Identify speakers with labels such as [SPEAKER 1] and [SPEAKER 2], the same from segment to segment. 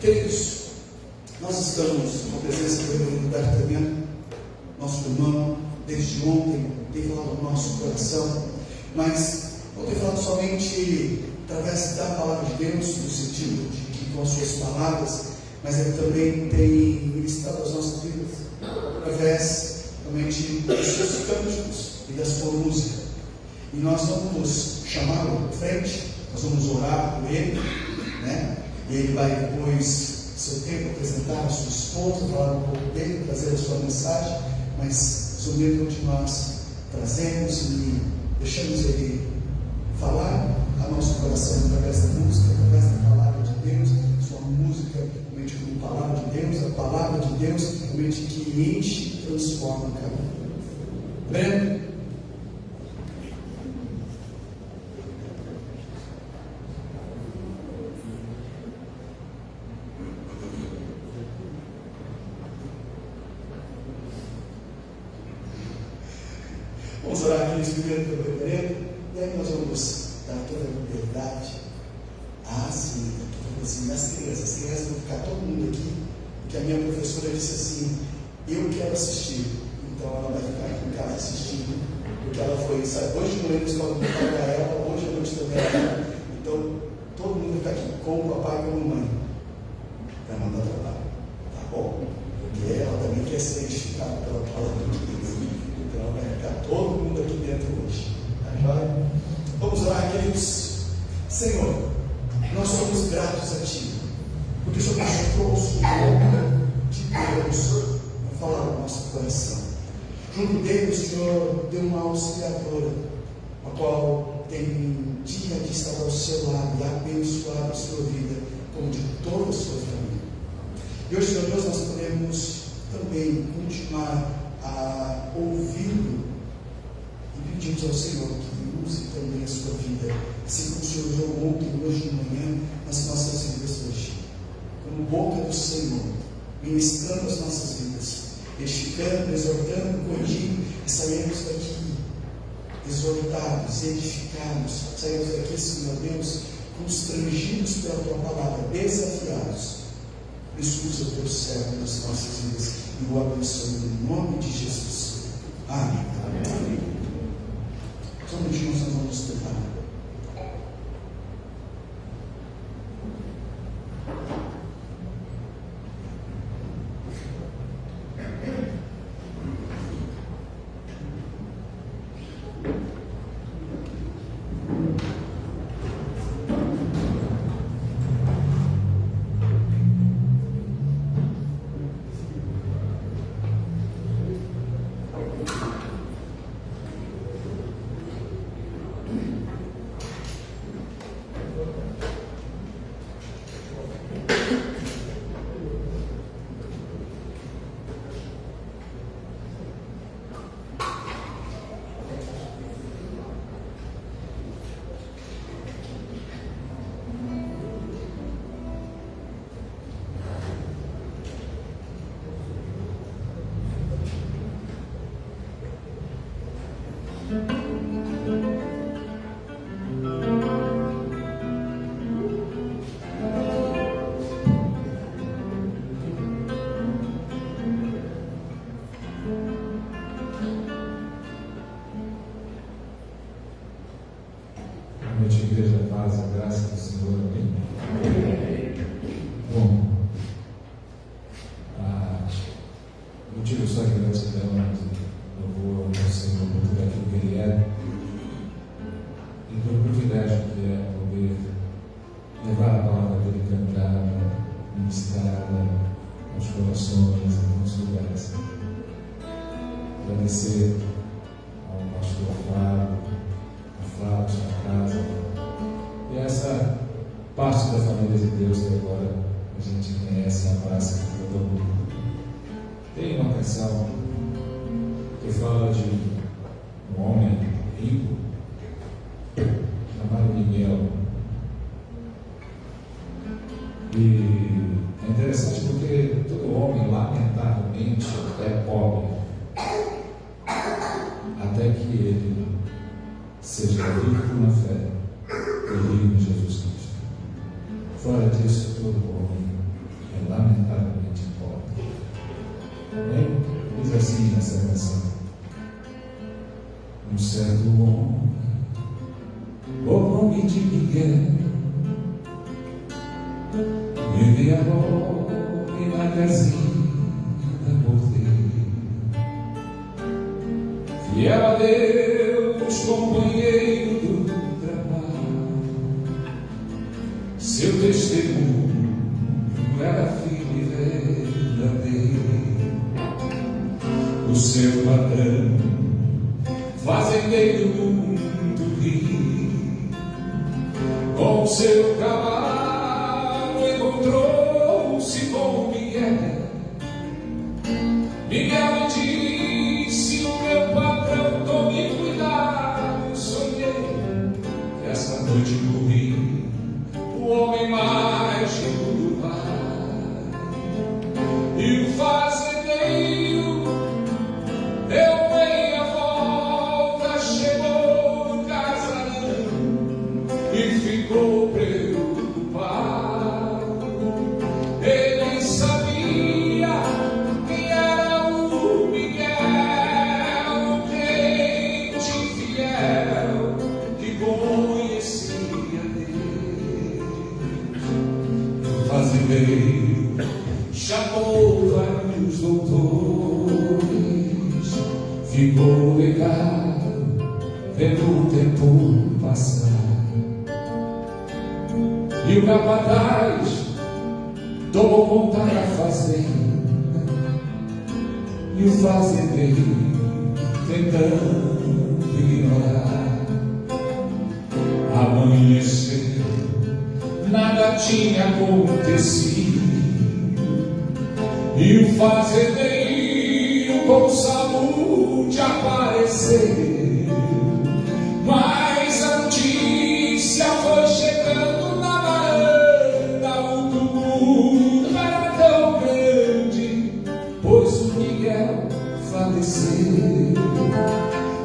[SPEAKER 1] Queridos, nós estamos com a presença do Reverendo D'Artagnan, nosso irmão, desde ontem, tem falado no nosso coração, mas não tem falado somente através da palavra de Deus, no sentido de que com as suas palavras, mas ele também tem ministrado as nossas vidas através somente dos seus cânticos e da sua música. E nós vamos chamá-lo à frente, nós vamos orar por ele, né? E ele vai depois, seu tempo, apresentar a sua esposa, falar um pouco dele, trazer a sua mensagem, mas somente nós trazemos e deixamos ele falar a nosso coração através da música, através da palavra de Deus, sua música, realmente como palavra de Deus, a palavra de Deus, realmente que enche e transforma cada um. Breno? Vamos orar aqui nesse primeiro pelo reverendo, e aí nós vamos dar toda a liberdade. Sim, assim, as crianças vão ficar todo mundo aqui, porque a minha professora disse assim, eu quero assistir, então ela vai ficar aqui em casa assistindo, porque ela foi, sabe, hoje de manhã eu estava para ela, hoje à noite também ela, então todo mundo fica aqui, com o papai e com a mamãe, para mandar trabalho, tá bom? Porque ela também quer ser edificada pela palavra de Deus, então vai ficar todo mundo aqui dentro hoje, tá joia? Vamos orar, queridos. Senhor, nós somos gratos a Ti, porque o Senhor nos trouxe o nome de Deus para falar no nosso coração. Junto dele, o Senhor deu uma auxiliadora, a qual tem dia de estar ao seu lado e abençoar a sua vida, como de toda a sua família. E hoje, Senhor Deus, nós podemos também continuar a ouvi-lo e pedimos ao Senhor que use também a sua vida, assim como o Senhor usou ontem e hoje de manhã nas nossas vidas hoje, como boca do Senhor, ministrando as nossas vidas, edificando, exortando, corrigindo, e saímos daqui exortados, edificados, saímos daqui, Senhor Deus, constrangidos pela Tua palavra, desafiados. Isso usa o Teu servo nas nossas vidas e o abençoe em nome de Jesus. Amém. Amém. Só um minutinho, nós vamos nos preparar.
[SPEAKER 2] Igreja, paz e graça do Senhor, amém? Bom, motivo só de gratidão, louvor ao Senhor por tudo aquilo que Ele é, e pelo privilégio que é poder levar a palavra dele cantada, ministrada aos corações, em alguns lugares. Agradecer ao pastor Flávio, sua casa, e essa parte da família de Deus que agora a gente conhece, abraça com todo mundo. Tem uma canção que fala de um homem rico chamado Miguel, e é interessante porque todo homem lamentavelmente é pobre até que ele seja rico na fé e rico em Jesus Cristo. Fora disso, todo homem Um certo homem, o nome de Miguel, vivia em uma casinha porteira, fiel a Deus, companheiro do trabalho. Seu testemunho era firme e verdadeiro. O seu patrão, fazendeiro muito rico, com seu cavalo encontrou-se com Miguel. Miguel lhe disse: o meu patrão, tome cuidado. Sonhei que essa noite morri o homem mais rico do mar. E o fazendeiro deu meia volta, chegou no casarão e ficou preocupado. Ele sabia quem era o Miguel, o crente fiel que conhecia Deus. O fazendeiro chamou vários doutores, ficou ligado, vendo o tempo passar. E o capataz tomou conta da fazenda, e o fazendeiro tentando ignorar. Amanheceu, nada tinha acontecido, e o fazendeiro com saúde apareceu. Mas a notícia foi chegando na varanda, o tumulto era tão grande, pois o Miguel faleceu.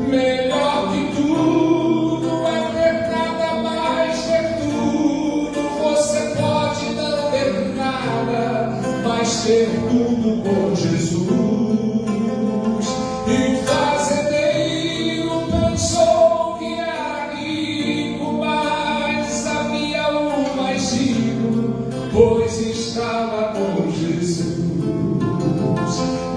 [SPEAKER 2] Melhor que tudo é ter nada mais, ter tudo. Você pode não ter nada, mas ter tudo com Jesus. E o fazendeiro pensou que era rico, mas havia um mais rico, pois estava com Jesus.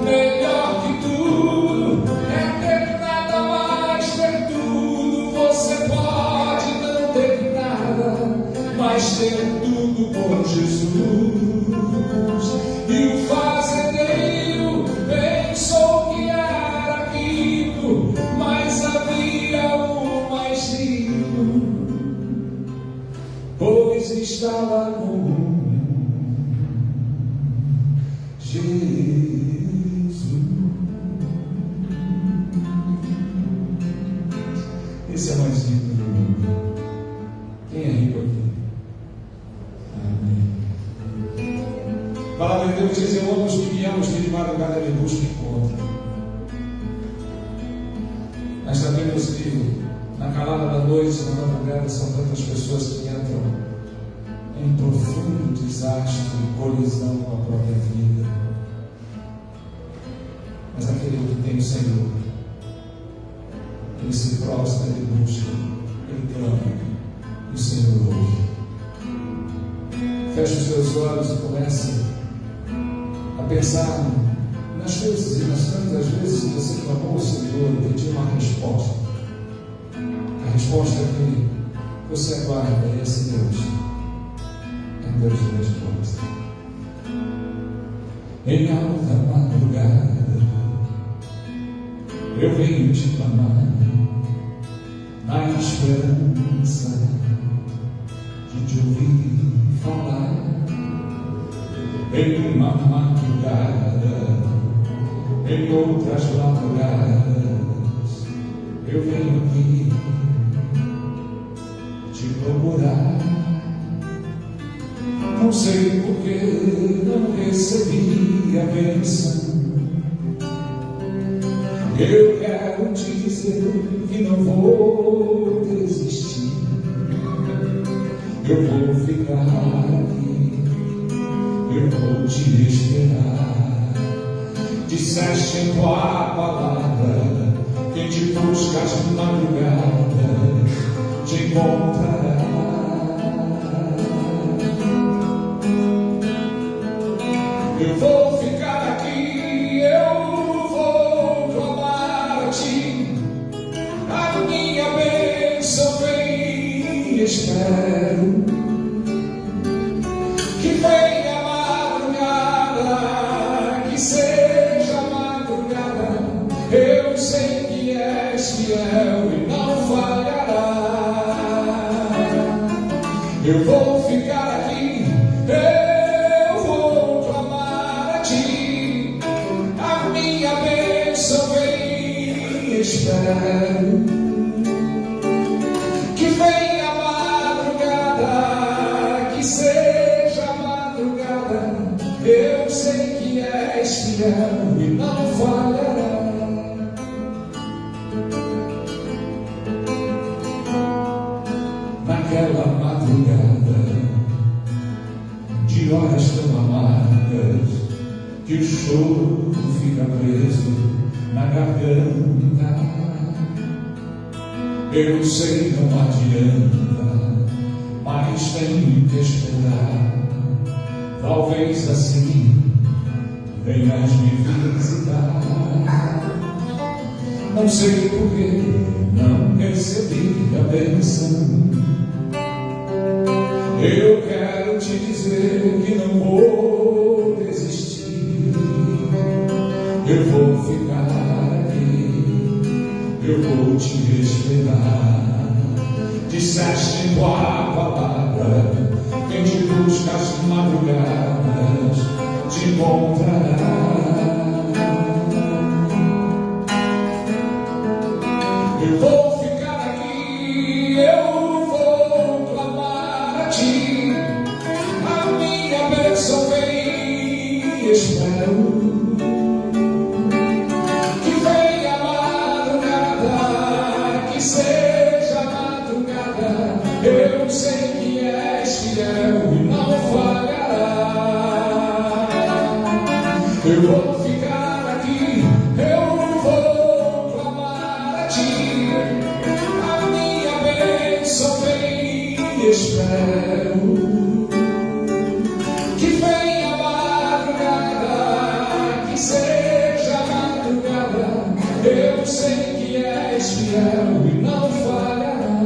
[SPEAKER 2] Melhor que tudo é ter nada mais, ter tudo. Você pode não ter nada, mas ter tudo com Jesus. E o fazendeiro pensou que era rico, mas havia um mais rico, pois estava com Jesus. Esse é o mais rico do mundo. Quem é rico aqui? Amém. A palavra de Deus diz: eu amo os que me amam, os que de madrugada me buscam e encontram. Nós sabemos que na calada da noite, na madrugada, são tantas pessoas que entram em profundo desastre e colisão com a própria vida. Mas aquele que tem o Senhor, ele se prostra, ele busca, ele clama, e o Senhor ouve. Feche os seus olhos e comece a pensar nas coisas e nas tantas vezes que você clamou ao Senhor e pediu uma resposta. A resposta que você aguarda é esse Deus. É um Deus de resposta. Em alta madrugada eu venho te clamar, na esperança de te ouvir falar. Em uma madrugada, em outras madrugadas, eu venho aqui te procurar. Não sei por que não recebi a bênção. Eu quero te dizer que não vou desistir. Eu vou ficar aqui, eu vou te esperar. Disseste em tua palavra Quem te busca de madrugada te encontrará. Eu vou ficar aqui, eu vou clamar a ti. A minha bênção vem e espero. Que venha a madrugada, que seja a madrugada. Eu sei que és fiel e não falhará. Eu vou ficar aqui, eu vou clamar a ti. A minha bênção vem e espero. Que venha a madrugada, que seja a madrugada. Eu sei que és fiel e não falhará. Naquela madrugada de horas tão amargas, que o choro fica preso na garganta. Eu sei, não adianta, mas tenho que esperar. Talvez assim venhas me visitar. Não sei por que não recebi a bênção. Eu quero te dizer que não vou desistir. Eu vou ficar aqui, eu vou te esperar. Disseste em tua palavra, quem te busca às madrugadas te encontrará. Eu vou ficar aqui, eu vou clamar a ti. A minha bênção vem e espero. Que venha a madrugada, que seja a madrugada. Eu sei que és fiel e não falhará. Eu vou ficar aqui, eu vou clamar a ti. A minha bênção vem e espero. Que venha a madrugada, que seja a madrugada. Eu sei que és fiel e não falhará.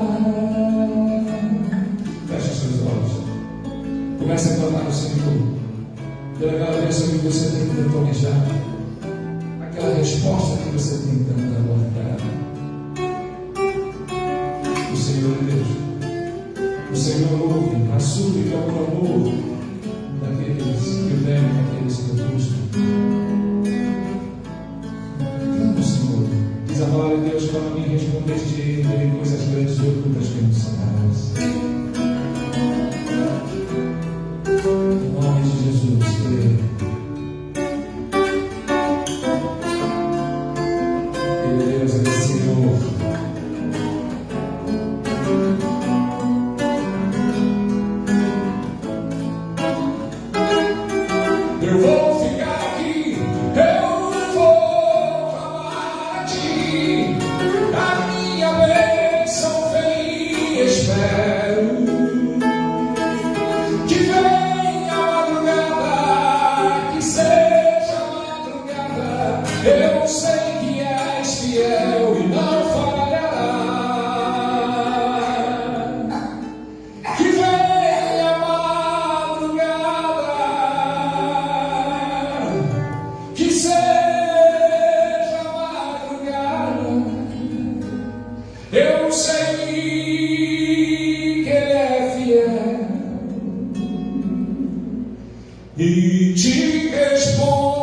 [SPEAKER 2] Feche seus olhos. Comece a clamar o Senhor pela bênção que você tem tanto almejado, aquela resposta que você tem tanto aguardado. O Senhor é Deus. O Senhor ouve a súplica, o clamor daqueles que o temem, daqueles que o buscam. Clama o Senhor. Diz a palavra de Deus: para mim respondeste em coisas grandes e ocultas que não saberás. Em nome de Jesus, creio. Deus é Senhor. Eu vou ficar aqui, eu vou clamar a ti. A minha bênção vem e espero. Que venha a madrugada, que seja a madrugada. Eu sei que és fiel e não falhará. Que venha a madrugada, que seja a madrugada. Eu sei que Ele é fiel e te responderá.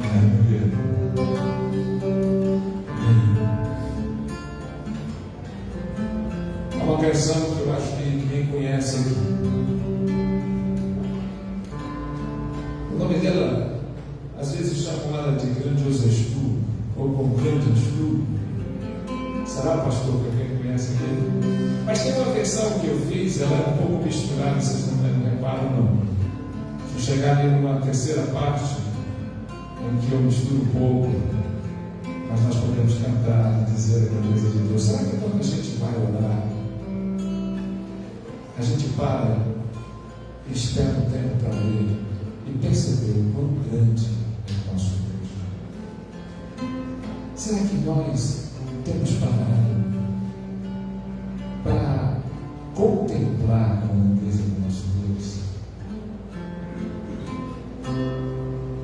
[SPEAKER 2] Aleluia. Há uma canção que eu acho que ninguém conhece aqui. O nome dela, às vezes chamada de Grandiosas Tu, ou com Grandes Tu. Será, pastor, que alguém conhece? reza aqui. Mas tem uma versão que eu fiz, ela é um pouco misturada, vocês não reparam não. Se chegar ali numa terceira parte, em que eu misturo um pouco, mas nós podemos cantar e dizer a grandeza de Deus. Será que quando a gente vai orar, a gente para e espera um tempo para ler e perceber o quão grande é o nosso Deus? Será que nós temos parado para contemplar a grandeza do nosso Deus?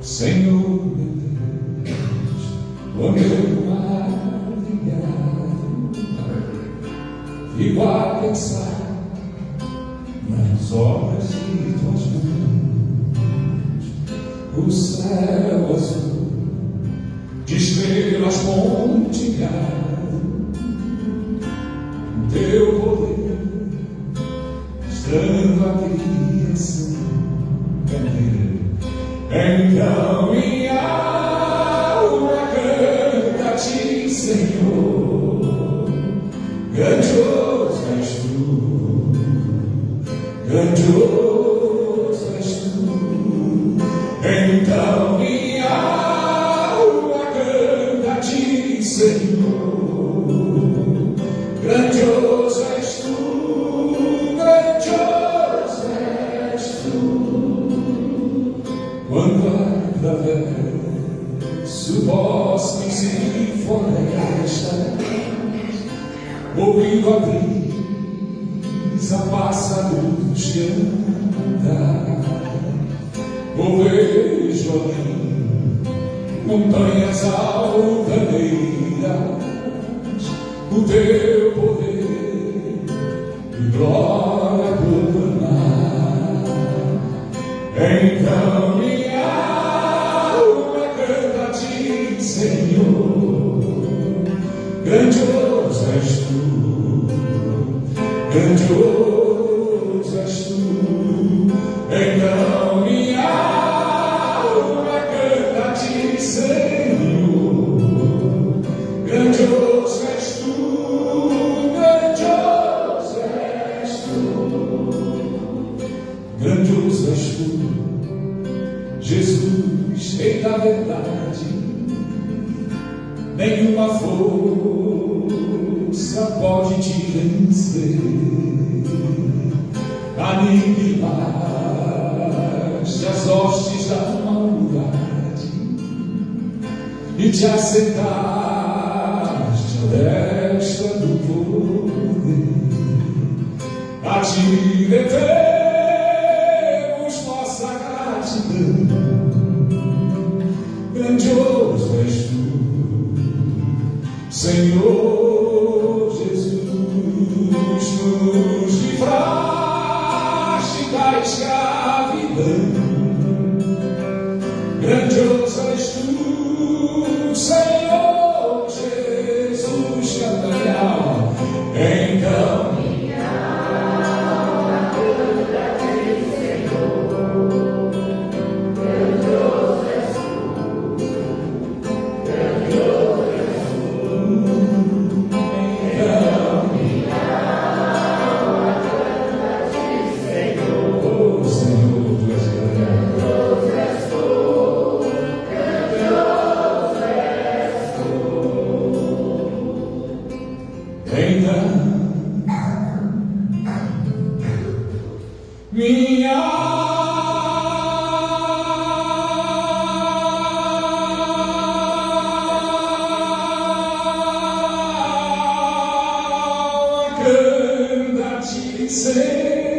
[SPEAKER 2] Senhor meu Deus, o meu maravilhado, fico a pensar nas obras de tuas mãos, o céu azul de estrelas pontilhado, teu poder mostrando a criação. Então minha alma canta-te, Senhor, grandioso és tu, grandioso és tu. Então minha alma canta-te, Senhor, grandioso és tu, grandioso és tu. Quando atravesso bosques e florestas, ouvindo a brisa, pássaros que andam, eu vejo ali montanhas altaneiras, o teu poder e glória proclamar. Então minha alma canta-te, Senhor, grandioso és tu, grandioso és tu. Então minha alma canta-te, Senhor, grandioso és tu, grandioso és tu, grandioso és tu. Jesus, Rei da verdade, nenhuma força pode te vencer. Aniquilaste as hostes da maldade e te assentaste à destra do poder. A ti devemos nossa gratidão. Grandioso és tu, Senhor Jesus, nos livraste da escravidão. Grandioso és tu, Senhor Jesus, cantará. Então minha alma canta-te, Senhor, grandioso és tu, grandioso és tu. Então minha alma canta-te, Senhor,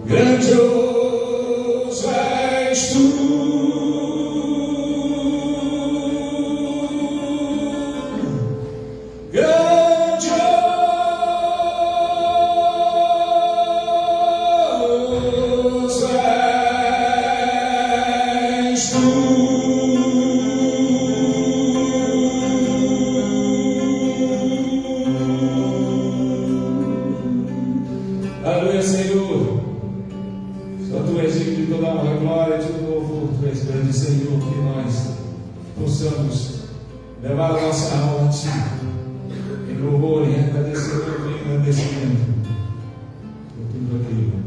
[SPEAKER 2] grandioso Senhor, que nós possamos levar a nossa alma a Ti, em louvor e agradecimento e engrandecimento por tudo aquilo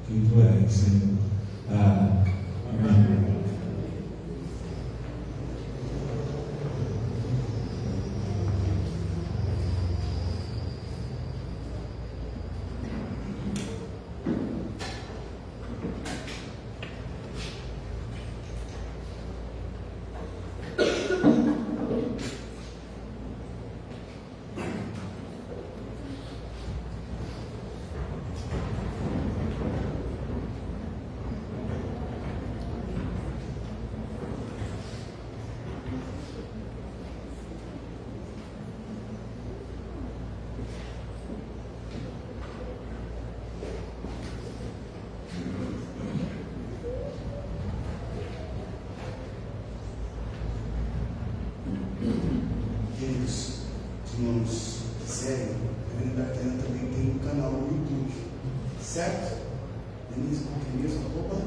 [SPEAKER 2] que Tu és, Senhor. Amém.
[SPEAKER 1] Queridos, os irmãos quiserem, a Helena D'Artagnan também tem um canal no YouTube, certo? Denise, qual que é mesmo? Opa!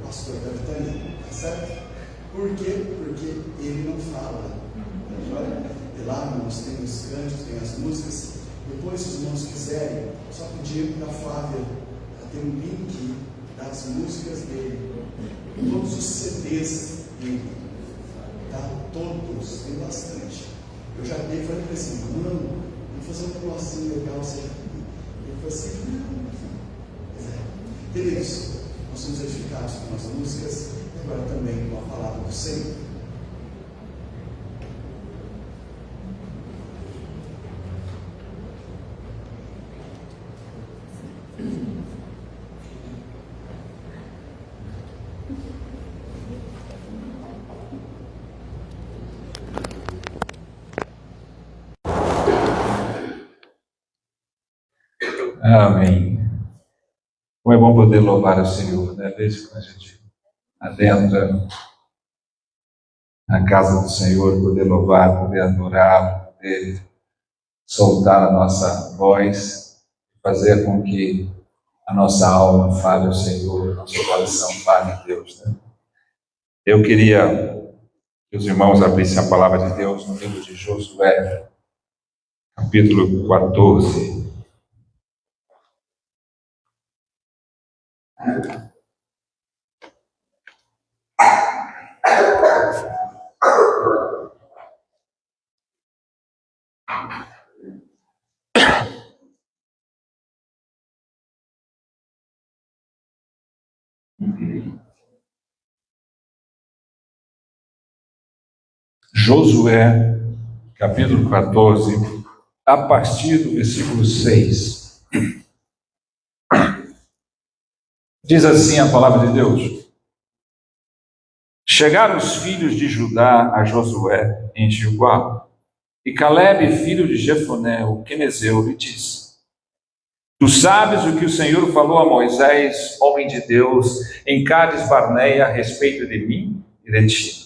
[SPEAKER 1] Pastor D'Artagnan, tá certo? Por quê? Porque ele não fala. E lá, irmãos, tem os cânticos, tem as músicas. Depois, se os irmãos quiserem, só pedir para a Flávia ter um link das músicas dele, todos os CDs dele. Tá? Todos, tem bastante. Eu já dei, falei para ele assim, mano, vamos fazer um negocinho legal. Ele falou assim, não. Queridos, nós somos edificados com as músicas, e agora também com a palavra do Senhor.
[SPEAKER 3] Amém. Como é bom poder louvar o Senhor, né? Desde que a gente adentra na casa do Senhor, poder louvar, poder adorar, poder soltar a nossa voz, fazer com que a nossa alma fale ao Senhor, o nosso coração fale a Deus, né? Eu queria que os irmãos abrissem a palavra de Deus no livro de Josué, capítulo 14. Josué, capítulo 14, a partir do versículo 6. Diz assim a palavra de Deus: Chegaram os filhos de Judá a Josué em Gilgal, e Calebe, filho de Jefoné, o quenezeu, lhe disse: Tu sabes o que o Senhor falou a Moisés, homem de Deus, em Cádiz Barneia, a respeito de mim e de ti.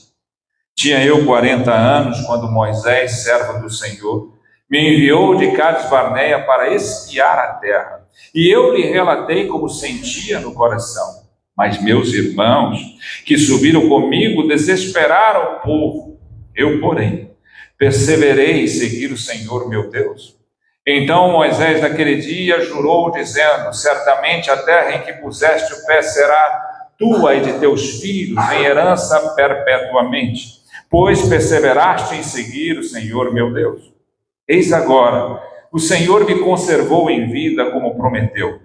[SPEAKER 3] Tinha eu 40 anos quando Moisés, servo do Senhor, me enviou de Cádiz Barneia para espiar a terra. E eu lhe relatei como sentia no coração. Mas meus irmãos, que subiram comigo, desesperaram o povo. Eu, porém, perseverei em seguir o Senhor meu Deus. Então Moisés, naquele dia, jurou, dizendo: Certamente a terra em que puseste o pé será tua e de teus filhos em herança perpetuamente, pois perseveraste em seguir o Senhor meu Deus. Eis agora, o Senhor me conservou em vida como prometeu.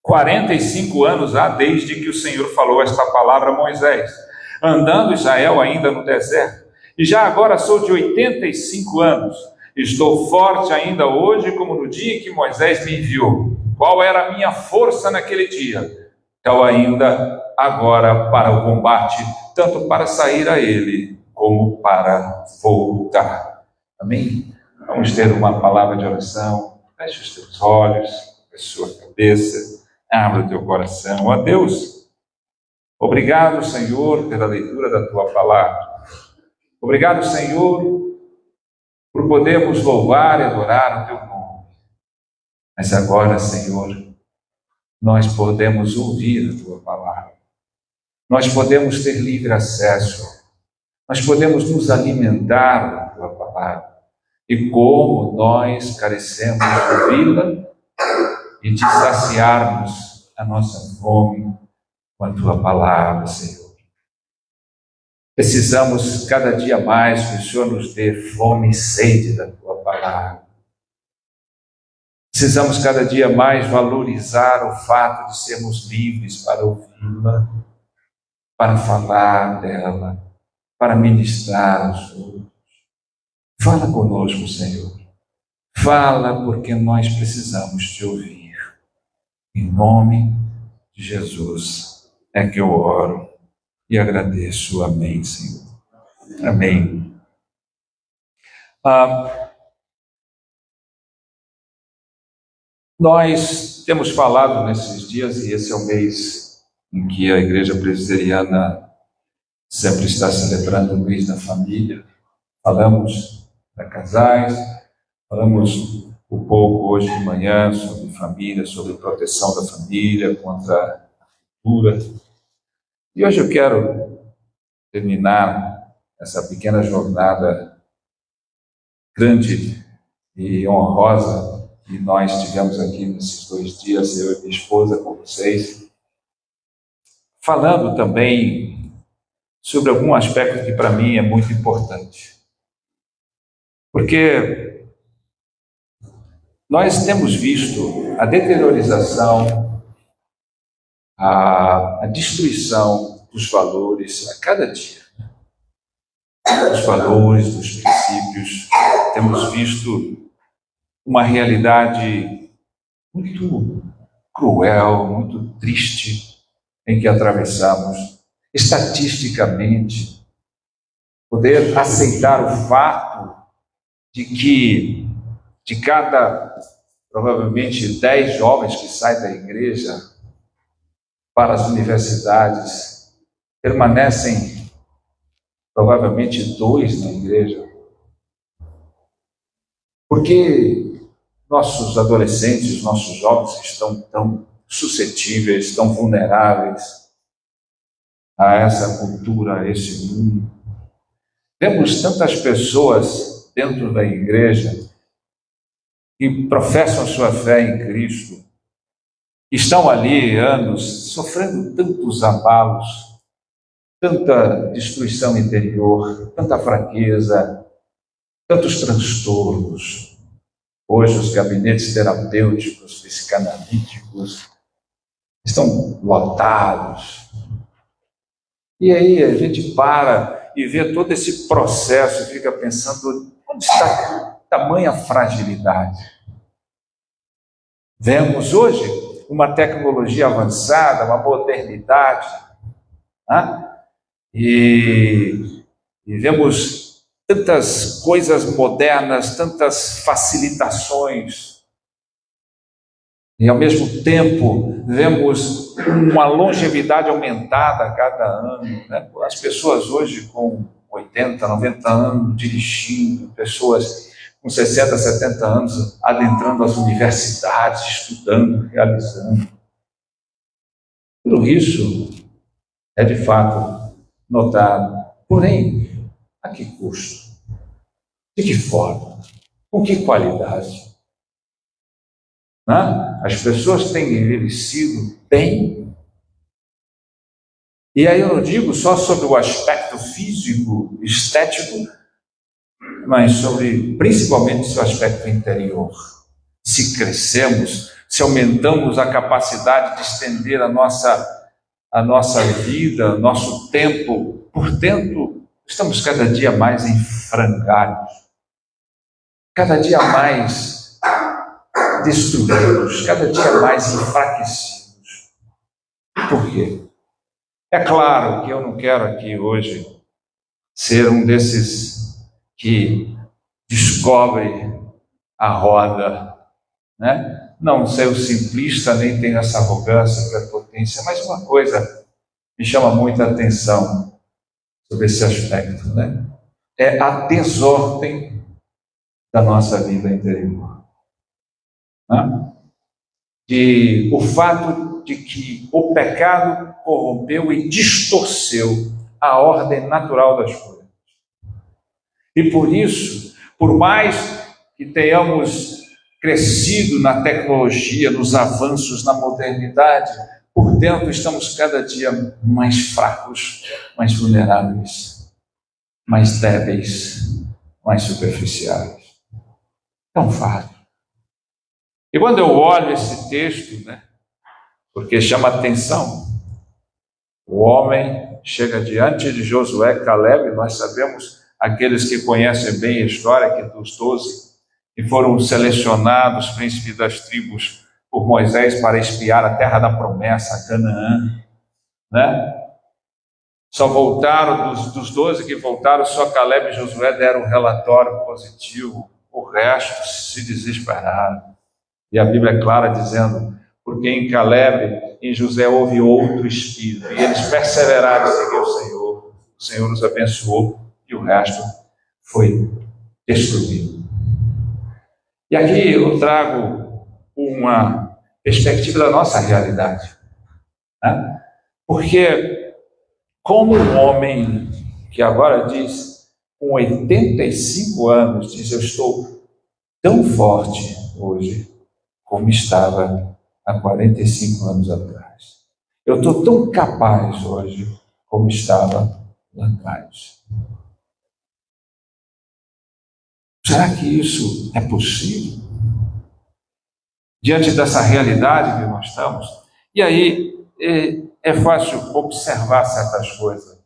[SPEAKER 3] 45 anos há desde que o Senhor falou esta palavra a Moisés, andando Israel ainda no deserto. E já agora sou de 85 anos. Estou forte ainda hoje como no dia em que Moisés me enviou. Qual era a minha força naquele dia? Então ainda agora para o combate, tanto para sair a ele, como para voltar. Amém? Vamos ter uma palavra de oração. Feche os teus olhos, a sua cabeça, abra o teu coração. Ó Deus, obrigado, Senhor, pela leitura da tua palavra. Obrigado, Senhor, por podermos louvar e adorar o teu nome. Mas agora, Senhor, nós podemos ouvir a tua palavra. nós podemos ter livre acesso, nós podemos nos alimentar da tua palavra. E como nós carecemos de ouvi-la e de saciarmos a nossa fome com a tua palavra, Senhor. Precisamos cada dia mais que o Senhor nos dê fome e sede da tua palavra. Precisamos cada dia mais valorizar o fato de sermos livres para ouvi-la, para falar dela, para ministrar aos outros. Fala conosco, Senhor. Fala porque nós precisamos te ouvir. Em nome de Jesus é que eu oro e agradeço. Amém, Senhor. Amém. Nós temos falado nesses dias, e esse é o mês em que a Igreja Presbiteriana sempre está celebrando o mês da família. Falamos para casais, falamos um pouco hoje de manhã sobre família, sobre proteção da família contra a ruptura. E hoje eu quero terminar essa pequena jornada grande e honrosa que nós tivemos aqui nesses 2 dias, eu e minha esposa com vocês, falando também sobre algum aspecto que para mim é muito importante. Porque nós temos visto a deteriorização, a destruição dos valores a cada dia. Dos valores, dos princípios. Temos visto uma realidade muito cruel, muito triste em que atravessamos. Estatisticamente, poder aceitar o fato de que de cada, provavelmente, 10 jovens que saem da igreja para as universidades, permanecem provavelmente 2 na igreja. Porque nossos adolescentes, nossos jovens estão tão suscetíveis, tão vulneráveis a essa cultura, a esse mundo. Vemos tantas pessoas dentro da igreja que professam sua fé em Cristo, estão ali anos sofrendo tantos abalos, tanta destruição interior, tanta fraqueza, tantos transtornos. Hoje os gabinetes terapêuticos, psicanalíticos estão lotados. E aí a gente para e vê todo esse processo e fica pensando, onde está tamanha fragilidade? Vemos hoje uma tecnologia avançada, uma modernidade, né? E vemos tantas coisas modernas, tantas facilitações, e ao mesmo tempo vemos uma longevidade aumentada a cada ano, né? As pessoas hoje com 80, 90 anos dirigindo, pessoas com 60, 70 anos adentrando as universidades, estudando, realizando. Tudo isso é de fato notado. Porém, a que custo? De que forma? Com que qualidade? As pessoas têm envelhecido bem. E aí eu não digo só sobre o aspecto físico, estético, mas sobre principalmente seu aspecto interior. Se crescemos, se aumentamos a capacidade de estender a nossa vida, nosso tempo, portanto, estamos cada dia mais em frangalhos, cada dia mais destruídos, cada dia mais enfraquecidos. Por quê? É claro que eu não quero aqui hoje ser um desses que descobre a roda, né? Não ser o simplista, nem tenho essa arrogância, prepotência, mas uma coisa me chama muita atenção sobre esse aspecto, né? É a desordem da nossa vida interior. o fato de que o pecado corrompeu e distorceu a ordem natural das coisas. E por isso, por mais que tenhamos crescido na tecnologia, nos avanços, na modernidade, por dentro estamos cada dia mais fracos, mais vulneráveis, mais débeis, mais superficiais. É um fato. E quando eu olho esse texto, porque chama atenção, o homem chega diante de Josué, Caleb, nós sabemos, aqueles que conhecem bem a história, que dos 12, que foram selecionados, príncipes das tribos, por Moisés para espiar a terra da promessa, Canaã, Só voltaram, dos 12 que voltaram, só Caleb e Josué deram um relatório positivo, o resto se desesperaram. E a Bíblia é clara dizendo, porque em Caleb e em José houve outro espírito, e eles perseveraram em seguir o Senhor os abençoou, e o resto foi destruído. E aqui eu trago uma perspectiva da nossa realidade, porque como um homem que agora diz, com 85 anos, diz, eu estou tão forte hoje como estava há 45 anos atrás. Eu estou tão capaz hoje como estava lá atrás. Será que isso é possível? Diante dessa realidade que nós estamos? E aí é fácil observar certas coisas.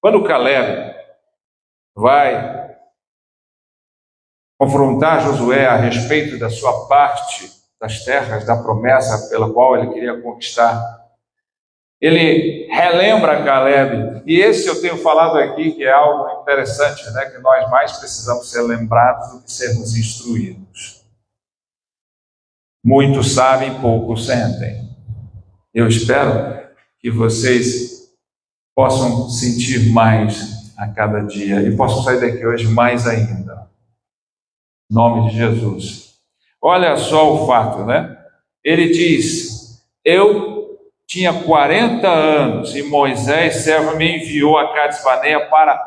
[SPEAKER 3] Quando o Caleb vai confrontar Josué a respeito da sua parte das terras da promessa pela qual ele queria conquistar, ele relembra Caleb, e esse eu tenho falado aqui que é algo interessante, que nós mais precisamos ser lembrados do que sermos instruídos. Muitos sabem, poucos sentem. Eu espero que vocês possam sentir mais a cada dia e possam sair daqui hoje mais ainda. Em nome de Jesus. Olha só o fato, Ele diz, eu tinha 40 anos e Moisés, servo, me enviou a Cades-Barnea para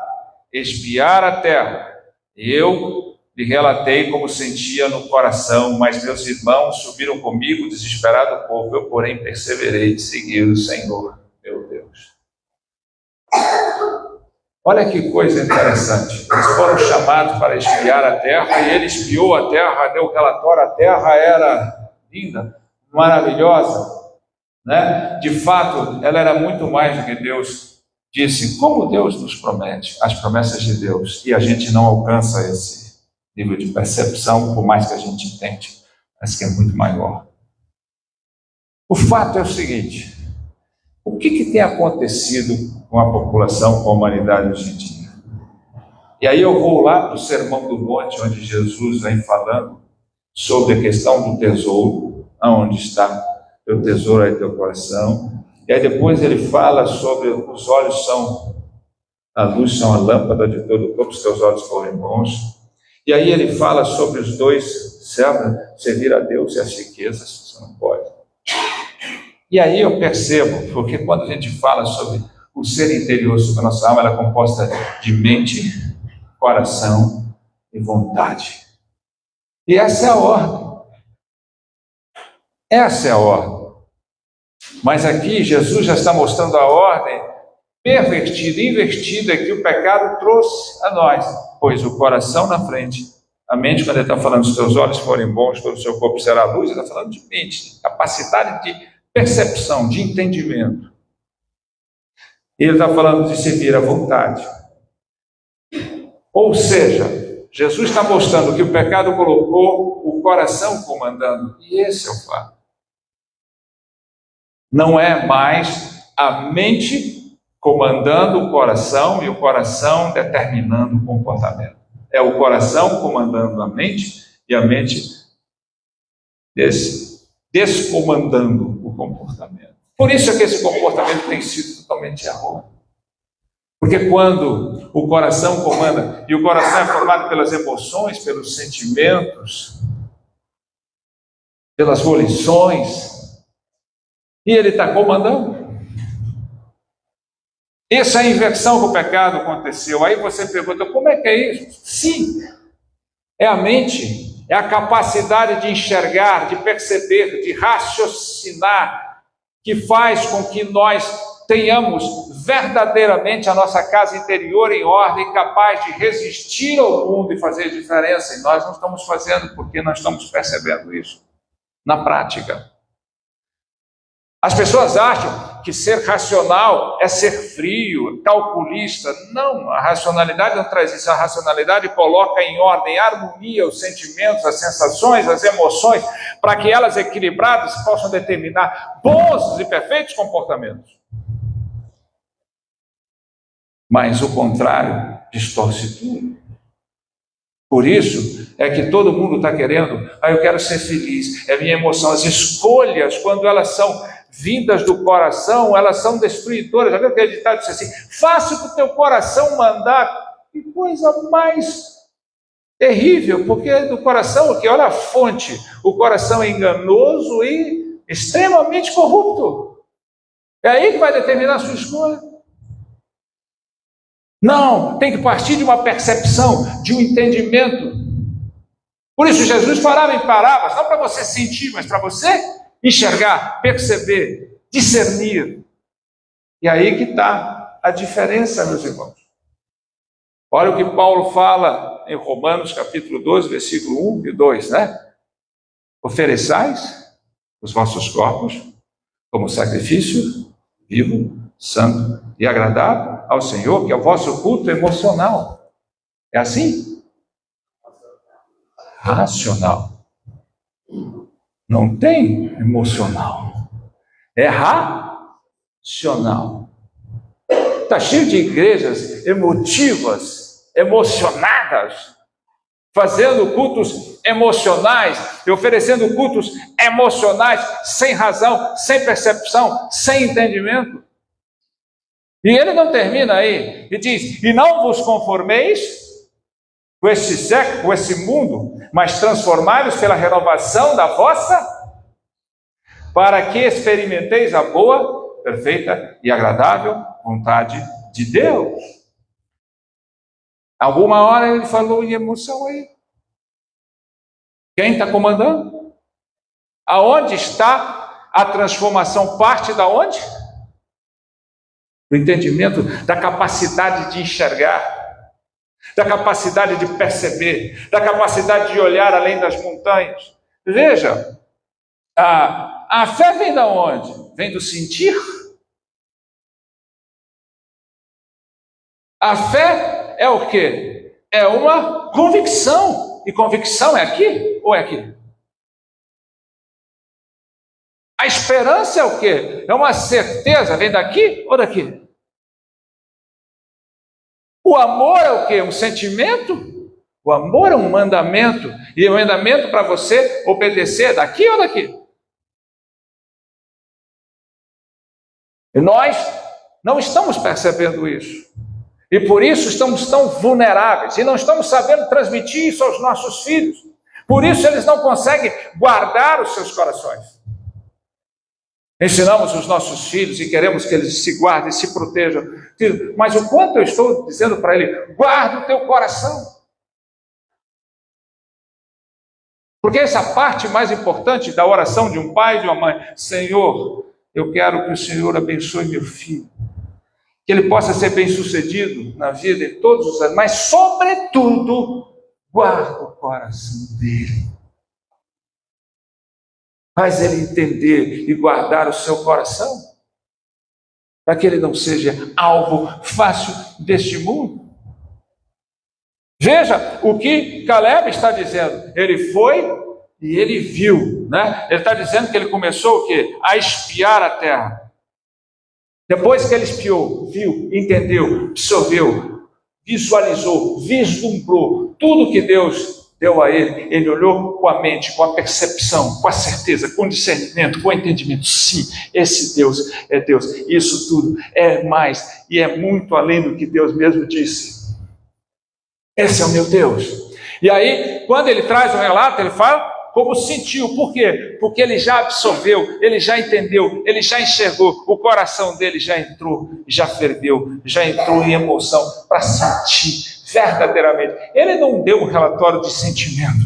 [SPEAKER 3] espiar a terra. Eu lhe relatei como sentia no coração, mas meus irmãos subiram comigo, desesperado o povo. Eu, porém, perseverei de seguir o Senhor, meu Deus. Olha que coisa interessante. Eles foram chamados para espiar a terra e ele espiou a terra, deu relatório, a terra era linda, maravilhosa. De fato, ela era muito mais do que Deus disse. Como Deus nos promete, as promessas de Deus, e a gente não alcança esse nível de percepção, por mais que a gente tente, mas que é muito maior. O fato é o seguinte, o que tem acontecido com a população, com a humanidade hoje em dia? E aí eu vou lá para o Sermão do Monte, onde Jesus vem falando sobre a questão do tesouro, aonde está teu tesouro aí, teu coração. E aí depois ele fala sobre os olhos a luz são a lâmpada de todo o corpo, os teus olhos forem bons. E aí ele fala sobre os dois servos, servir a Deus e as riquezas, você não pode. E aí eu percebo, porque quando a gente fala sobre o ser interior, sobre a nossa alma, ela é composta de mente, coração e vontade. E essa é a ordem. Essa é a ordem. Mas aqui Jesus já está mostrando a ordem pervertida, invertida que o pecado trouxe a nós. Pois o coração na frente, a mente, quando ele está falando, se teus olhos forem bons, todo o seu corpo será luz, ele está falando de mente, de capacidade de percepção, de entendimento. E ele está falando de servir à vontade. Ou seja, Jesus está mostrando que o pecado colocou o coração comandando. E esse é o fato. Não é mais a mente comandando o coração e o coração determinando o comportamento. É o coração comandando a mente e a mente descomandando o comportamento. Por isso é que esse comportamento tem sido totalmente errado. Porque quando o coração comanda, e o coração é formado pelas emoções, pelos sentimentos, pelas volições, E ele está comandando. Essa é a inversão que o pecado aconteceu. Aí você pergunta, como é que é isso? Sim, é a mente, é a capacidade de enxergar, de perceber, de raciocinar, que faz com que nós tenhamos verdadeiramente a nossa casa interior em ordem, capaz de resistir ao mundo e fazer diferença. E nós não estamos fazendo porque nós estamos percebendo isso na prática. As pessoas acham que ser racional é ser frio, calculista. Não, a racionalidade não traz isso. A racionalidade coloca em ordem, harmonia os sentimentos, as sensações, as emoções, para que elas equilibradas possam determinar bons e perfeitos comportamentos. Mas o contrário distorce tudo. Por isso é que todo mundo está querendo, eu quero ser feliz, é minha emoção. As escolhas, quando elas são vindas do coração, elas são destruidoras. Já viu aquele ditado que diz assim, faça o que o teu coração mandar? Que coisa mais terrível, porque do coração, aqui, olha a fonte, o coração é enganoso e extremamente corrupto. É aí que vai determinar a sua escolha. Não, tem que partir de uma percepção, de um entendimento. Por isso Jesus falava em parábolas, não para você sentir, mas para você enxergar, perceber, discernir. E aí que está a diferença, meus irmãos. Olha o que Paulo fala em Romanos capítulo 12, versículo 1 e 2, né? Ofereçais os vossos corpos como sacrifício vivo, santo e agradável ao Senhor, que é o vosso culto emocional. É assim? Racional. Não tem emocional. É racional. Está cheio de igrejas emotivas, emocionadas, fazendo cultos emocionais e oferecendo cultos emocionais sem razão, sem percepção, sem entendimento. E ele não termina aí, e diz, e não vos conformeis com este século, com esse mundo, mas transformai-vos pela renovação da vossa, para que experimenteis a boa, perfeita e agradável vontade de Deus. Alguma hora ele falou em emoção aí. Quem está comandando? Aonde está a transformação? Parte da onde? Do entendimento, da capacidade de enxergar, da capacidade de perceber, da capacidade de olhar além das montanhas. Veja, a fé vem da onde? Vem do sentir. A fé é o quê? É uma convicção. E convicção é aqui ou é aqui? A esperança é o quê? É uma certeza, vem daqui ou daqui? O amor é o quê? Um sentimento? O amor é um mandamento. E o mandamento para você obedecer é daqui ou daqui? E nós não estamos percebendo isso. E por isso estamos tão vulneráveis. E não estamos sabendo transmitir isso aos nossos filhos. Por isso eles não conseguem guardar os seus corações. Ensinamos os nossos filhos e queremos que eles se guardem, se protejam. Mas o quanto eu estou dizendo para ele, guarda o teu coração. Porque essa é a parte mais importante da oração de um pai e de uma mãe. Senhor, eu quero que o Senhor abençoe meu filho. Que ele possa ser bem-sucedido na vida em todos os anos. Mas, sobretudo, guarda o coração dele. Faz ele entender e guardar o seu coração, para que ele não seja alvo fácil deste mundo. Veja o que Caleb está dizendo. Ele foi e ele viu, né? Ele está dizendo que ele começou o quê? A espiar a terra. Depois que ele espiou, viu, entendeu, absorveu, visualizou, vislumbrou tudo que Deus deu a ele, ele olhou com a mente, com a percepção, com a certeza, com o discernimento, com o entendimento. Sim, esse Deus é Deus. Isso tudo é mais e é muito além do que Deus mesmo disse. Esse é o meu Deus. E aí, quando ele traz o relato, ele fala como sentiu. Por quê? Porque ele já absorveu, ele já entendeu, ele já enxergou, o coração dele já entrou, já ferveu, já entrou em emoção para sentir verdadeiramente. Ele não deu um relatório de sentimento,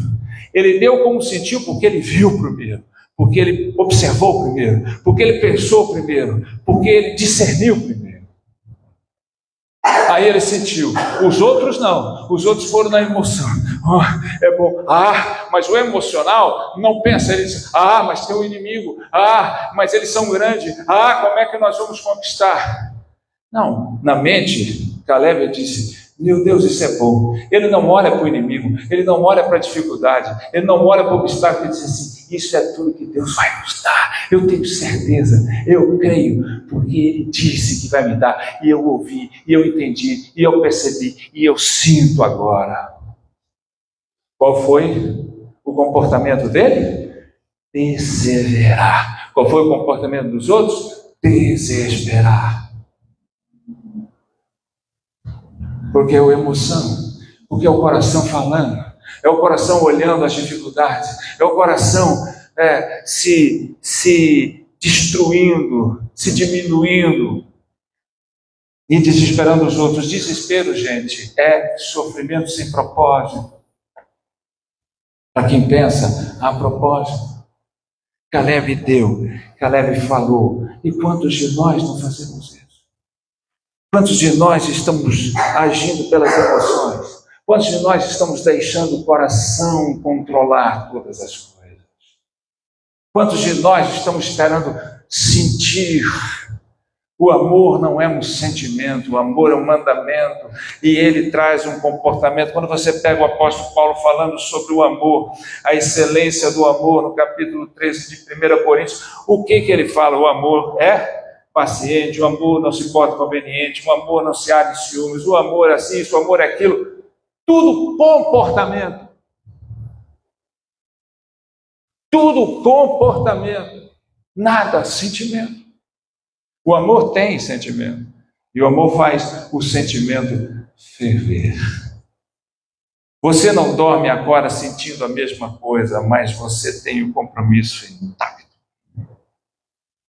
[SPEAKER 3] ele deu como sentiu porque ele viu primeiro, porque ele observou primeiro, porque ele pensou primeiro, porque ele discerniu primeiro. Aí ele sentiu. Os outros não. Os outros foram na emoção. É bom. Mas o emocional não pensa. Ele diz, mas tem um inimigo. Mas eles são grandes. Como é que nós vamos conquistar? Não. Na mente, Caleb disse, meu Deus, isso é bom. Ele não olha para o inimigo. Ele não olha para a dificuldade. Ele não olha para o obstáculo. Ele diz assim, isso é tudo que Deus vai nos dar. Eu tenho certeza, eu creio, porque Ele disse que vai me dar. E eu ouvi, e eu entendi, e eu percebi, e eu sinto agora. Qual foi o comportamento dele? Perseverar. Qual foi o comportamento dos outros? Desesperar. Porque é a emoção, porque é o coração falando, é o coração olhando as dificuldades, é o coração se destruindo, se diminuindo e desesperando os outros. Desespero, gente, é sofrimento sem propósito. Para quem pensa, há propósito. Caleb deu, Caleb falou. E quantos de nós não fazemos isso? Quantos de nós estamos agindo pelas emoções? Quantos de nós estamos deixando o coração controlar todas as coisas? Quantos de nós estamos esperando sentir? O amor não é um sentimento, o amor é um mandamento, e ele traz um comportamento. Quando você pega o apóstolo Paulo falando sobre o amor, a excelência do amor, no capítulo 13 de 1 Coríntios, o que ele fala? O amor é paciente, o amor não se porta conveniente, o amor não se há de ciúmes, o amor é assim, o amor é aquilo. Tudo comportamento. Tudo comportamento. Nada sentimento. O amor tem sentimento. E o amor faz o sentimento ferver. Você não dorme agora sentindo a mesma coisa, mas você tem o compromisso intacto.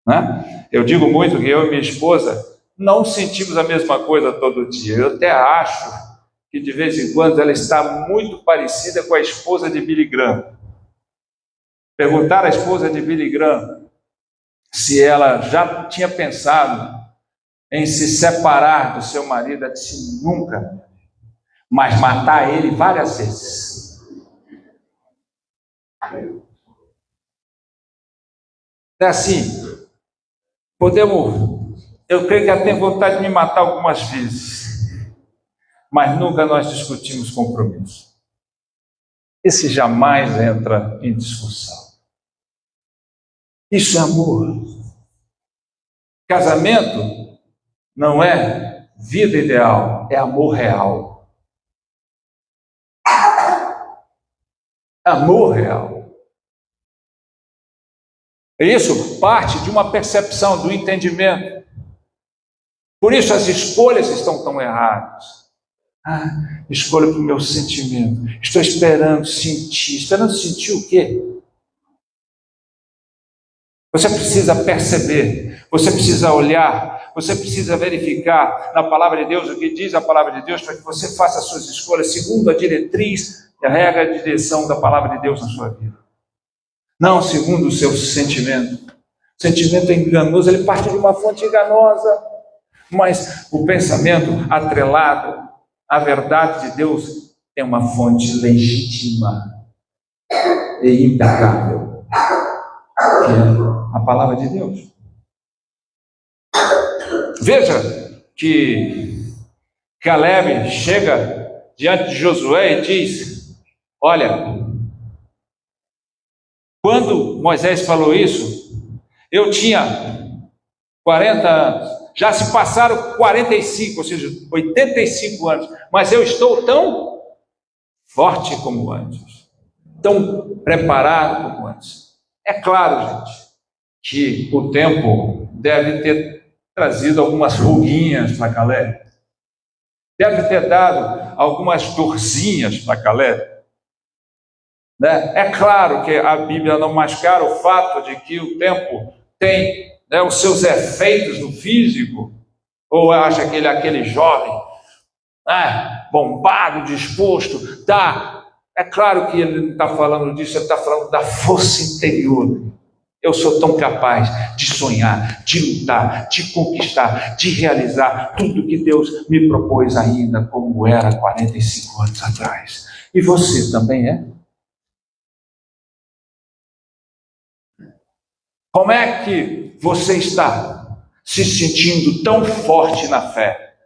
[SPEAKER 3] Né? Eu digo muito que eu e minha esposa não sentimos a mesma coisa todo dia. Eu até acho que de vez em quando ela está muito parecida com a esposa de Billy Graham. Perguntaram à esposa de Billy Graham se ela já tinha pensado em se separar do seu marido. Ela disse, nunca, mas matar ele várias vezes. É assim, eu creio que ela tem vontade de me matar algumas vezes, mas nunca nós discutimos compromisso. Esse jamais entra em discussão. Isso é amor. Casamento não é vida ideal, é amor real. Amor real. Isso parte de uma percepção, do entendimento. Por isso as escolhas estão tão erradas. Escolha para o meu sentimento. Estou esperando sentir. Esperando sentir o quê? Você precisa perceber, você precisa olhar, você precisa verificar na palavra de Deus o que diz a palavra de Deus, para que você faça as suas escolhas segundo a diretriz e a regra de direção da palavra de Deus na sua vida. Não segundo o seu sentimento. O sentimento é enganoso, ele parte de uma fonte enganosa, mas o pensamento atrelado à verdade de Deus é uma fonte legítima e impecável, que é a palavra de Deus. Veja que Caleb chega diante de Josué e diz, olha, quando Moisés falou isso, eu tinha 40 anos, já se passaram 45, ou seja, 85 anos, mas eu estou tão forte como antes, tão preparado como antes. É claro, gente, que o tempo deve ter trazido algumas ruguinhas para Caleb, deve ter dado algumas dorzinhas para Caleb, né? É claro que a Bíblia não mascara o fato de que o tempo tem, né, os seus efeitos no físico. Ou acha que ele é aquele jovem, né, bombado, disposto, tá? É claro que ele não está falando disso, ele está falando da força interior. Eu sou tão capaz de sonhar, de lutar, de conquistar, de realizar tudo que Deus me propôs ainda, como era 45 anos atrás. E você também é? Como é que você está se sentindo tão forte na fé,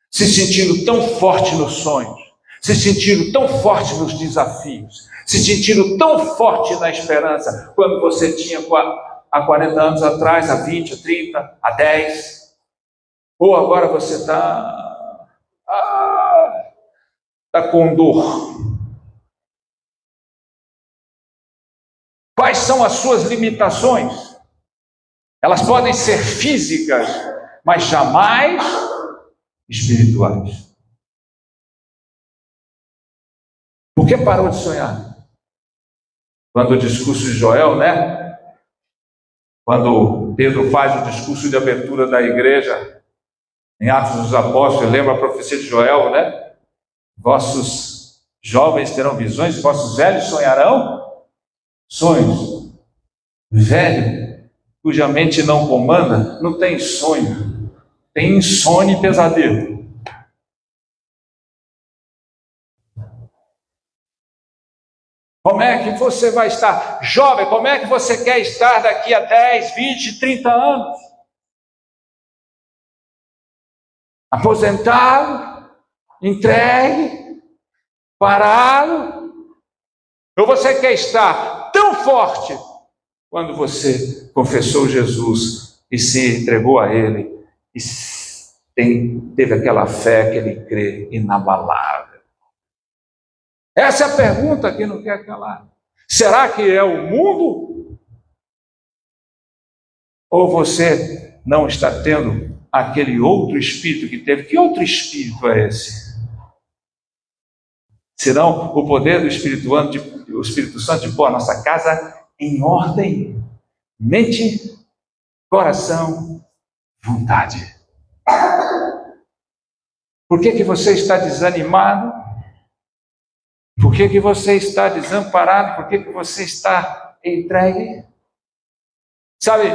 [SPEAKER 3] se sentindo tão forte nos sonhos, se sentindo tão forte nos desafios, se sentindo tão forte na esperança, quando você tinha há 40 anos atrás, há 20, há 30, há 10, ou agora você está com dor? Quais são as suas limitações? Elas podem ser físicas, mas jamais espirituais. Por que parou de sonhar? Quando o discurso de Joel, né? Quando Pedro faz o discurso de abertura da igreja, em Atos dos Apóstolos, lembra a profecia de Joel, né? Vossos jovens terão visões, vossos velhos sonharão sonhos. Velho, cuja mente não comanda, não tem sonho, tem insônia e pesadelo. Como é que você vai estar jovem? Como é que você quer estar daqui a 10, 20, 30 anos? Aposentado, entregue, parado? Ou você quer estar tão forte quando você confessou Jesus e se entregou a Ele e teve aquela fé que Ele crê inabalável? Essa é a pergunta que não quer calar. Será que é o mundo? Ou você não está tendo aquele outro espírito que teve? Que outro espírito é esse? Senão o poder do Espírito Santo de pôr a nossa casa em ordem, mente, coração, vontade. Por que você está desanimado? Por que você está desamparado? Por que você está entregue? Sabe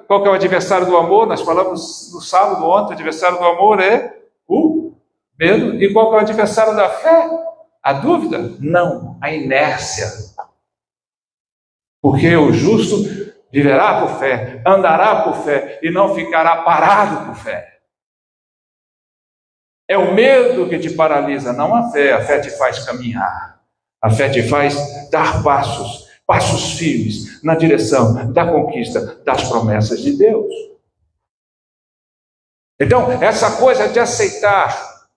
[SPEAKER 3] qual que é o adversário do amor? Nós falamos no sábado ontem, o adversário do amor é o medo. E qual que é o adversário da fé? A dúvida? Não, a inércia. Porque o justo viverá por fé, andará por fé e não ficará parado por fé. É o medo que te paralisa, não a fé. A fé te faz caminhar. A fé te faz dar passos firmes na direção da conquista das promessas de Deus. Então, essa coisa de aceitar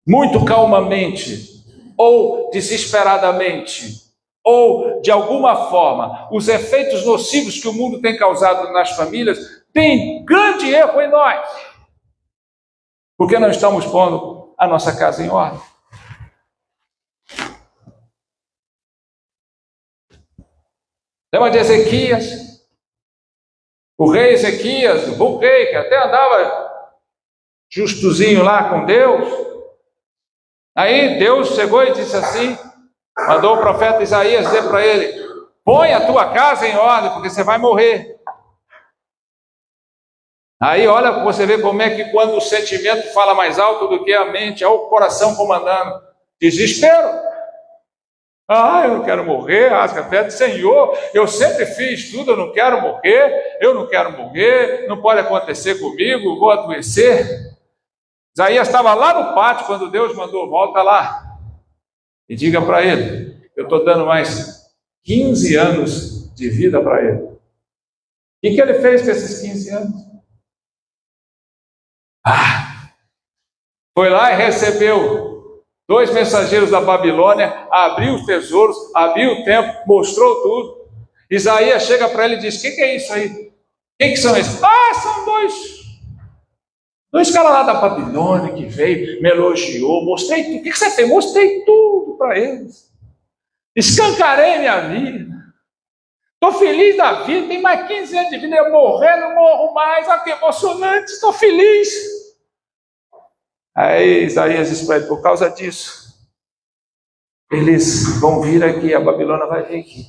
[SPEAKER 3] muito calmamente ou desesperadamente, ou de alguma forma, os efeitos nocivos que o mundo tem causado nas famílias, tem grande erro em nós. Porque não estamos pondo a nossa casa em ordem. Lembra de Ezequias? O rei Ezequias, o bom rei, que até andava justozinho lá com Deus. Aí Deus chegou e disse assim, mandou o profeta Isaías dizer para ele: põe a tua casa em ordem, porque você vai morrer. Aí olha, você vê como é que quando o sentimento fala mais alto do que a mente, é o coração comandando. Desespero. Eu não quero morrer, rasga a fé, Senhor, eu sempre fiz tudo, eu não quero morrer, não pode acontecer comigo, vou adoecer. Isaías estava lá no pátio quando Deus mandou, volta lá e diga para ele, eu estou dando mais 15 anos de vida para ele. O que ele fez com esses 15 anos? Foi lá e recebeu 2 mensageiros da Babilônia, abriu os tesouros, abriu o templo, mostrou tudo. Isaías chega para ele e diz: o que é isso aí? Quem que são esses? São dois caras lá da Babilônia que veio, me elogiou, mostrei tudo. O que você fez? Mostrei tudo para eles. escancarei minha vida, estou feliz da vida, tem mais 15 anos de vida, eu morrer, não morro mais, olha que emocionante, estou feliz. Aí Isaías diz para ele, por causa disso, eles vão vir aqui, a Babilônia vai vir aqui,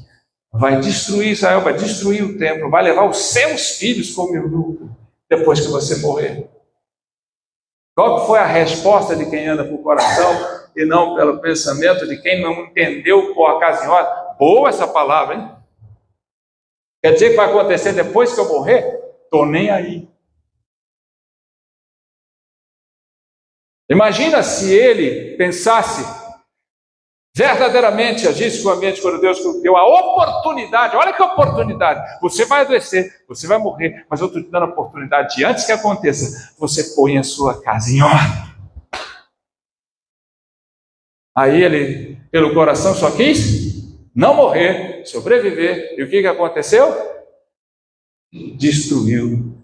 [SPEAKER 3] vai destruir Israel, vai destruir o templo, vai levar os seus filhos como eunuco, depois que você morrer. Qual foi a resposta de quem anda por coração e não pelo pensamento de quem não entendeu por acaso em hora? Boa essa palavra, hein? Quer dizer que vai acontecer depois que eu morrer? Estou nem aí. Imagina se ele pensasse, verdadeiramente agisse com a mente quando Deus deu a oportunidade. Olha que oportunidade. Você vai adoecer, você vai morrer, mas eu estou te dando a oportunidade de, antes que aconteça, você põe a sua casa em ordem. Aí ele, pelo coração, só quis não morrer, sobreviver. E o que aconteceu? Destruiu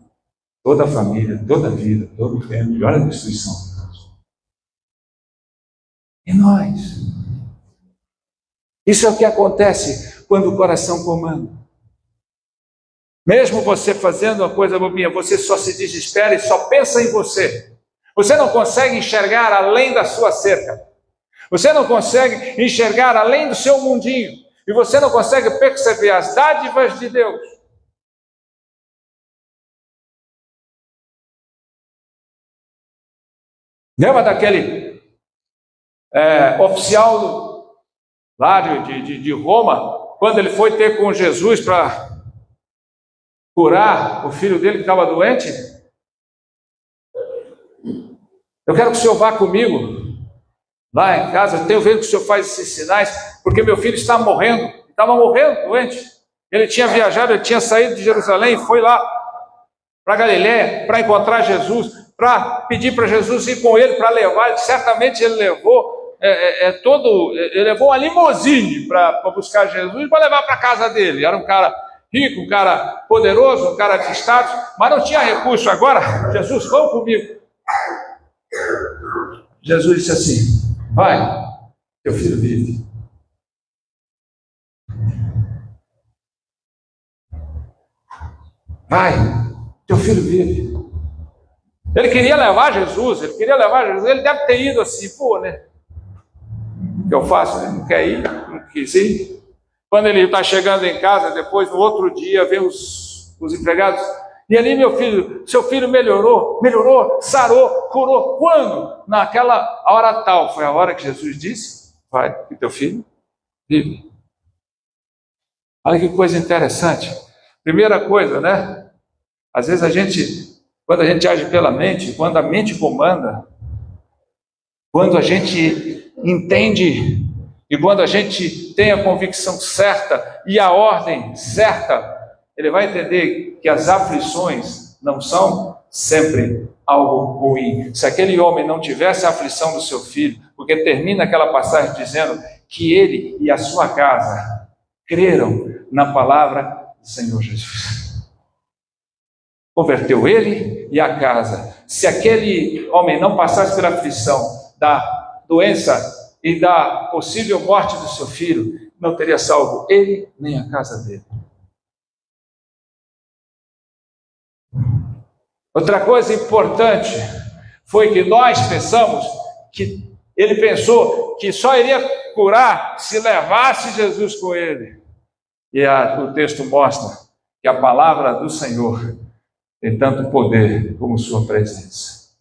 [SPEAKER 3] toda a família, toda a vida, todo o tempo. E olha a destruição. E nós? Isso é o que acontece quando o coração comanda. Mesmo você fazendo uma coisa bobinha, você só se desespera e só pensa em você. Você não consegue enxergar além da sua cerca. Você não consegue enxergar além do seu mundinho. E você não consegue perceber as dádivas de Deus. Lembra daquele oficial lá de Roma, quando ele foi ter com Jesus para curar o filho dele que estava doente? Eu quero que o senhor vá comigo lá em casa, eu tenho vendo que o senhor faz esses sinais, porque meu filho está morrendo, estava morrendo doente. Ele tinha viajado, ele tinha saído de Jerusalém, foi lá para Galiléia para encontrar Jesus, para pedir para Jesus ir com ele, para levar. Certamente ele levou ele levou uma limusine para buscar Jesus, para levar para a casa dele. Era um cara rico, um cara poderoso, um cara de status, mas não tinha recurso. Agora, Jesus, vamos comigo. Jesus disse assim: vai, teu filho vive. Vai, teu filho vive. Ele queria levar Jesus, ele deve ter ido assim, pô, né? O que eu faço? Ele não quer ir, não quis ir. Quando ele está chegando em casa, depois, no outro dia, vem os empregados. E ali, meu filho, seu filho melhorou, sarou, curou. Quando? Naquela hora tal. Foi a hora que Jesus disse: vai, que teu filho vive. Olha que coisa interessante. Primeira coisa, né? Às vezes quando a gente age pela mente, quando a mente comanda, quando a gente entende e quando a gente tem a convicção certa e a ordem certa, ele vai entender que as aflições não são sempre algo ruim. Se aquele homem não tivesse a aflição do seu filho, porque termina aquela passagem dizendo que ele e a sua casa creram na palavra do Senhor Jesus. Converteu ele e a casa. Se aquele homem não passasse pela aflição da doença e da possível morte do seu filho, não teria salvo ele nem a casa dele. Outra coisa importante foi que nós pensamos que ele pensou que só iria curar se levasse Jesus com ele. E o texto mostra que a palavra do Senhor tem tanto poder como sua presença.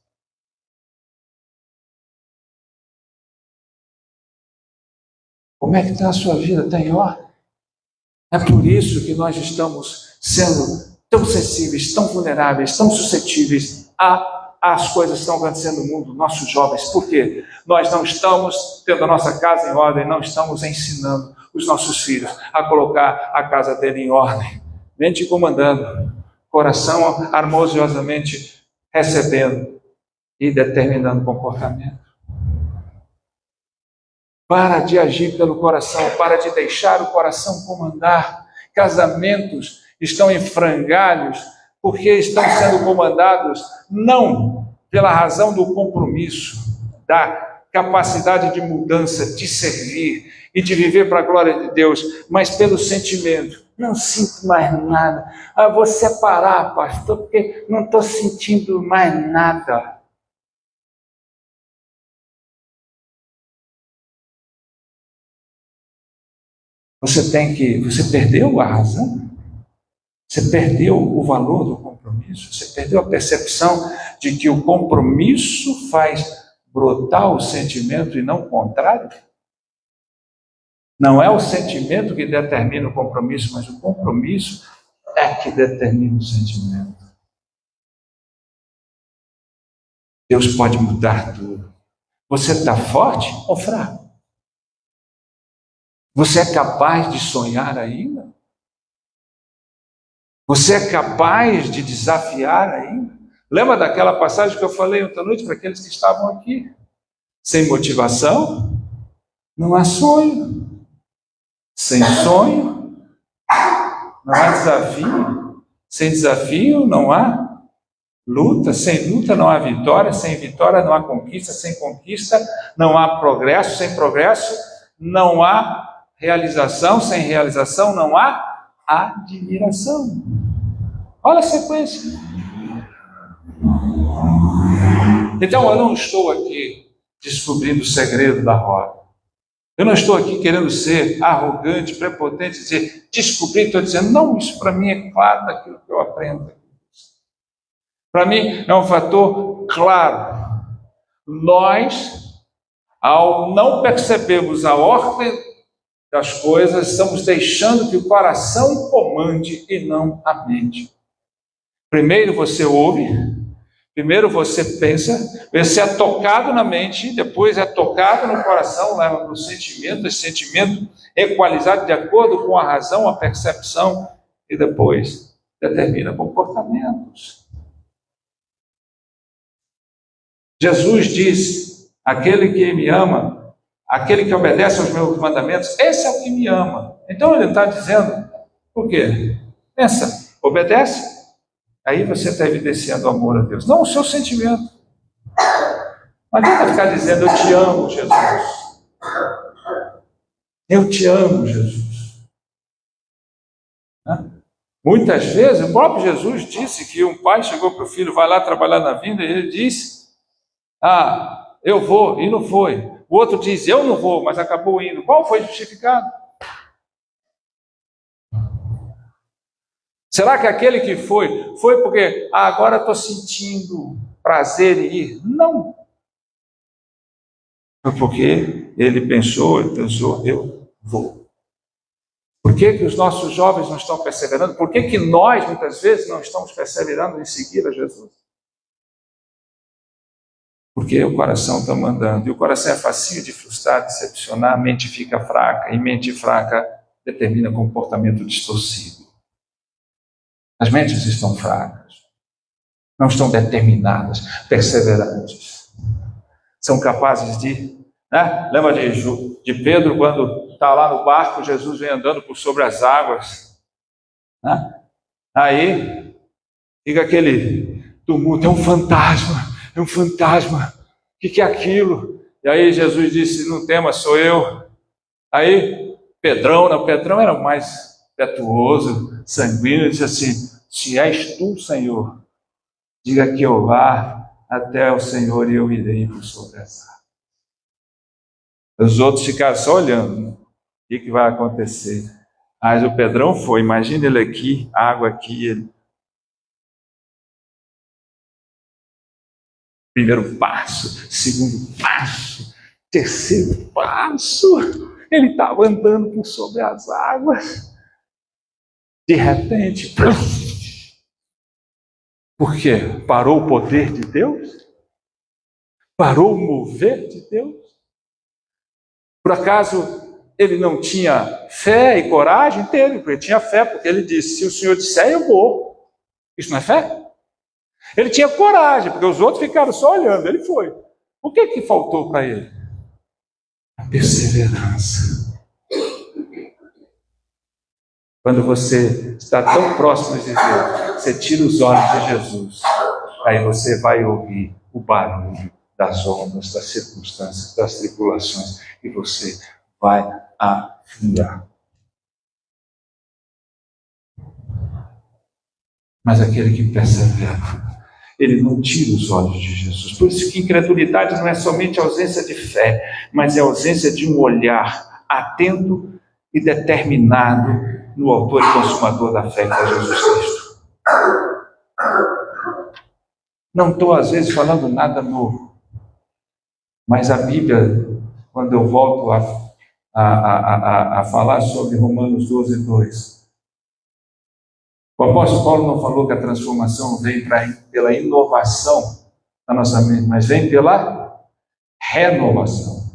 [SPEAKER 3] Como é que está a sua vida? Está em ordem? É por isso que nós estamos sendo tão sensíveis, tão vulneráveis, tão suscetíveis às coisas que estão acontecendo no mundo, nossos jovens. Por quê? Nós não estamos tendo a nossa casa em ordem, não estamos ensinando os nossos filhos a colocar a casa dele em ordem. Mente comandando, coração harmoniosamente recebendo e determinando comportamento. Para de agir pelo coração, para de deixar o coração comandar. Casamentos estão em frangalhos porque estão sendo comandados não pela razão do compromisso, da capacidade de mudança, de servir, e de viver para a glória de Deus, mas pelo sentimento. Não sinto mais nada. Vou separar, pastor, porque não estou sentindo mais nada. Você perdeu a razão, você perdeu o valor do compromisso, você perdeu a percepção de que o compromisso faz brotar o sentimento e não o contrário. Não é o sentimento que determina o compromisso, mas o compromisso é que determina o sentimento. Deus pode mudar tudo. Você está forte ou fraco? Você é capaz de sonhar ainda? Você é capaz de desafiar ainda? Lembra daquela passagem que eu falei ontem à noite para aqueles que estavam aqui? Sem motivação, não há sonho. Sem sonho, não há desafio. Sem desafio, não há luta. Sem luta, não há vitória. Sem vitória, não há conquista. Sem conquista, não há progresso. Sem progresso, não há realização. Sem realização, não há admiração. Olha a sequência. Então, eu não estou aqui descobrindo o segredo da roda. Eu não estou aqui querendo ser arrogante, prepotente, dizer, descobri, estou dizendo, não, isso para mim é claro daquilo que eu aprendo. Para mim é um fator claro. Nós, ao não percebermos a ordem das coisas, estamos deixando que o coração comande e não a mente. Primeiro você ouve, primeiro você pensa, você é tocado na mente, depois é tocado no coração, leva para o sentimento, esse sentimento equalizado de acordo com a razão, a percepção, e depois determina comportamentos. Jesus diz, aquele que me ama, aquele que obedece aos meus mandamentos, esse é o que me ama. Então ele está dizendo, por quê? Pensa, obedece, aí você está evidenciando o amor a Deus, não o seu sentimento. Não adianta ficar dizendo, eu te amo, Jesus. Eu te amo, Jesus. Muitas vezes, o próprio Jesus disse que um pai chegou para o filho, vai lá trabalhar na vinda, e ele disse, eu vou, e não foi. O outro diz, eu não vou, mas acabou indo. Qual foi justificado? Será que aquele que foi porque, agora estou sentindo prazer em ir? Não. Foi porque ele pensou, eu vou. Por que os nossos jovens não estão perseverando? Por que nós, muitas vezes, não estamos perseverando em seguir a Jesus? Porque o coração está mandando. E o coração é facinho de frustrar, decepcionar, a mente fica fraca. E mente fraca determina comportamento distorcido. As mentes estão fracas. Não estão determinadas, perseverantes. São capazes de... Lembra de Pedro, quando está lá no barco, Jesus vem andando por sobre as águas. Aí, fica aquele tumulto, é um fantasma. É um fantasma, o que é aquilo? E aí Jesus disse, não tema, sou eu. Aí Pedrão era o mais impetuoso, sanguíneo, disse assim, se és tu, Senhor, diga que eu vá até o Senhor e eu irei por sobre essa água. Os outros ficaram só olhando, o que vai acontecer? Mas o Pedrão foi, imagina ele aqui, água aqui, ele... Primeiro passo, segundo passo, terceiro passo. Ele estava andando por sobre as águas. De repente, por quê? Parou o poder de Deus? Parou o mover de Deus? Por acaso ele não tinha fé e coragem? Teve, porque tinha fé, porque ele disse, se o Senhor disser, eu vou. Isso não é fé? Ele tinha coragem, porque os outros ficaram só olhando, ele foi. O que faltou para ele? A perseverança. Quando você está tão próximo de Deus, você tira os olhos de Jesus, aí você vai ouvir o barulho das ondas, das circunstâncias, das tribulações, e você vai afundar. Mas aquele que persevera, ele não tira os olhos de Jesus. Por isso que incredulidade não é somente ausência de fé, mas é ausência de um olhar atento e determinado no autor e consumador da fé, que é Jesus Cristo. Não estou, às vezes, falando nada novo, mas a Bíblia, quando eu volto a falar sobre Romanos 12:2, o apóstolo Paulo não falou que a transformação vem pela inovação da nossa mente, mas vem pela renovação.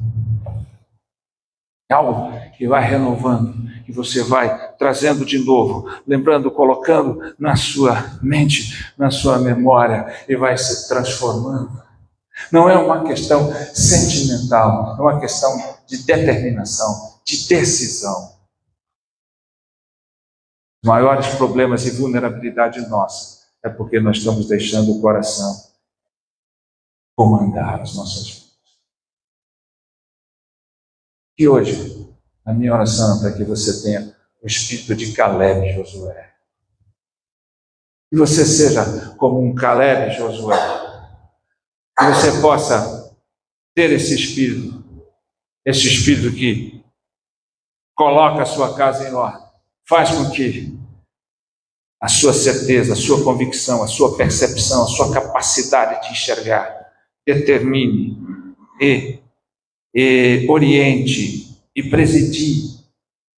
[SPEAKER 3] É algo que vai renovando, que você vai trazendo de novo, lembrando, colocando na sua mente, na sua memória, e vai se transformando. Não é uma questão sentimental, é uma questão de determinação, de decisão. Os maiores problemas e vulnerabilidade nossa é porque nós estamos deixando o coração comandar as nossas vidas. E hoje, a minha oração é para que você tenha o espírito de Caleb e Josué. Que você seja como um Caleb e Josué. Que você possa ter esse espírito que coloca a sua casa em ordem, faz com que a sua certeza, a sua convicção, a sua percepção, a sua capacidade de enxergar determine e oriente e presidie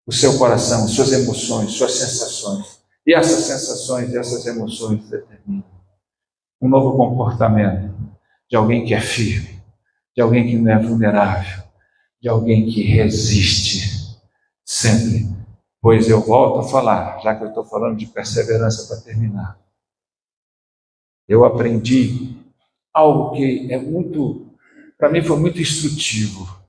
[SPEAKER 3] o seu coração, suas emoções, suas sensações. E essas sensações e essas emoções determinam um novo comportamento de alguém que é firme, de alguém que não é vulnerável, de alguém que resiste sempre. Pois eu volto a falar, já que eu estou falando de perseverança para terminar. Eu aprendi algo que para mim foi muito instrutivo,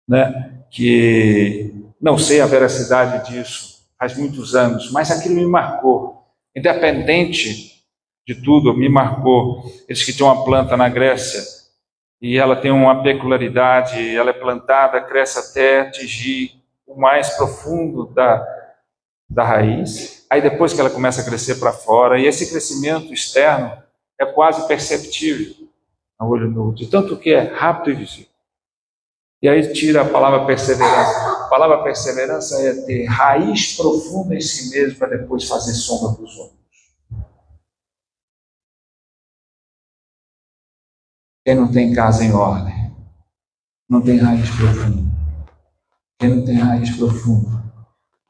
[SPEAKER 3] né? Que não sei a veracidade disso, faz muitos anos, mas aquilo me marcou. Independente de tudo, me marcou. Eles que tinham uma planta na Grécia, e ela tem uma peculiaridade, ela é plantada, cresce até atingir o mais profundo da raiz, aí depois que ela começa a crescer para fora, e esse crescimento externo é quase perceptível a olho nu, de tanto que é rápido e visível. E aí tira a palavra perseverança. A palavra perseverança é ter raiz profunda em si mesmo para depois fazer sombra para os outros. Quem não tem casa em ordem, não tem raiz profunda. Quem não tem raiz profunda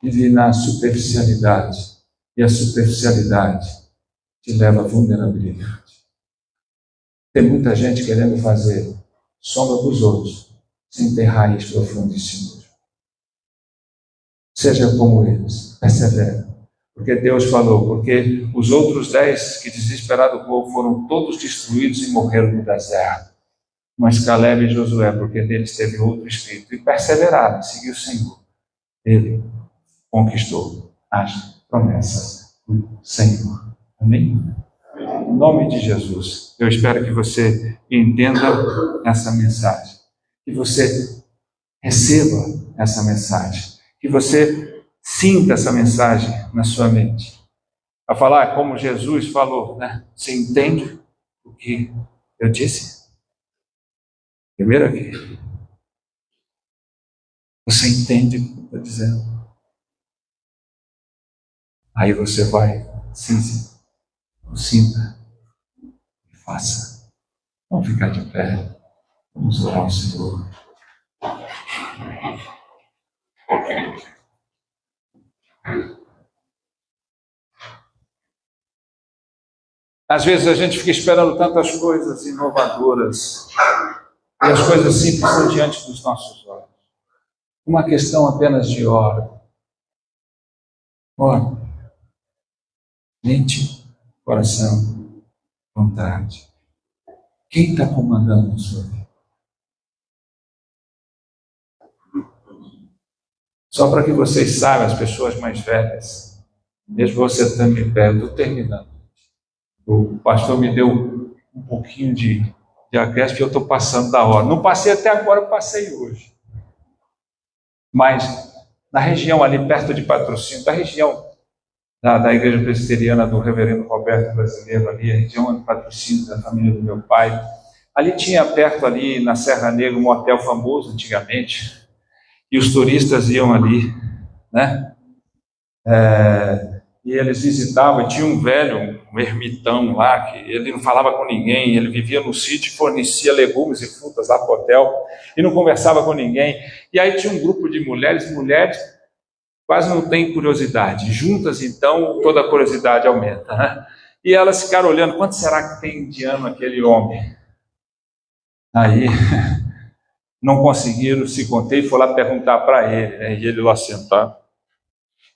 [SPEAKER 3] vive na superficialidade, e a superficialidade te leva à vulnerabilidade. Tem muita gente querendo fazer sombra para os outros, sem ter raiz profunda em si mesmo. Seja como eles, persevera. Porque Deus falou, porque os outros 10 que desesperaram o povo foram todos destruídos e morreram no deserto. Mas Caleb e Josué, porque deles teve outro espírito, e perseveraram, seguiu o Senhor. Ele conquistou as promessas do Senhor. Amém? Em nome de Jesus, eu espero que você entenda essa mensagem, que você receba essa mensagem, que você sinta essa mensagem na sua mente. A falar como Jesus falou, né? Você entende o que eu disse? Primeiro aqui. Você entende o que eu estou dizendo? Aí você vai, sinta e faça. Vamos ficar de pé. Vamos orar ao Senhor. Às vezes a gente fica esperando tantas coisas inovadoras e as coisas simples estão diante dos nossos olhos. Uma questão apenas de hora. Ora, mente, coração, vontade. Quem está comandando a sua vida? Só para que vocês saibam, as pessoas mais velhas, mesmo você estando em pé, eu estou terminando. O pastor me deu um pouquinho de acréscimo, que eu estou passando da hora. Não passei até agora, eu passei hoje. mas na região ali perto de Patrocínio, da região da igreja presbiteriana do reverendo Roberto Brasileiro, ali, a região de Patrocínio, da família do meu pai, ali tinha perto ali na Serra Negra um hotel famoso antigamente, e os turistas iam ali, né? E eles visitavam, e tinha um velho, um ermitão lá, que ele não falava com ninguém, ele vivia no sítio, fornecia legumes e frutas lá para o hotel, e não conversava com ninguém. E aí tinha um grupo de mulheres quase não têm curiosidade, juntas então toda a curiosidade aumenta, né? E elas ficaram olhando, quanto será que tem de ano aquele homem? Aí não conseguiram se conter e foram lá perguntar para ele, né? E ele lá sentado.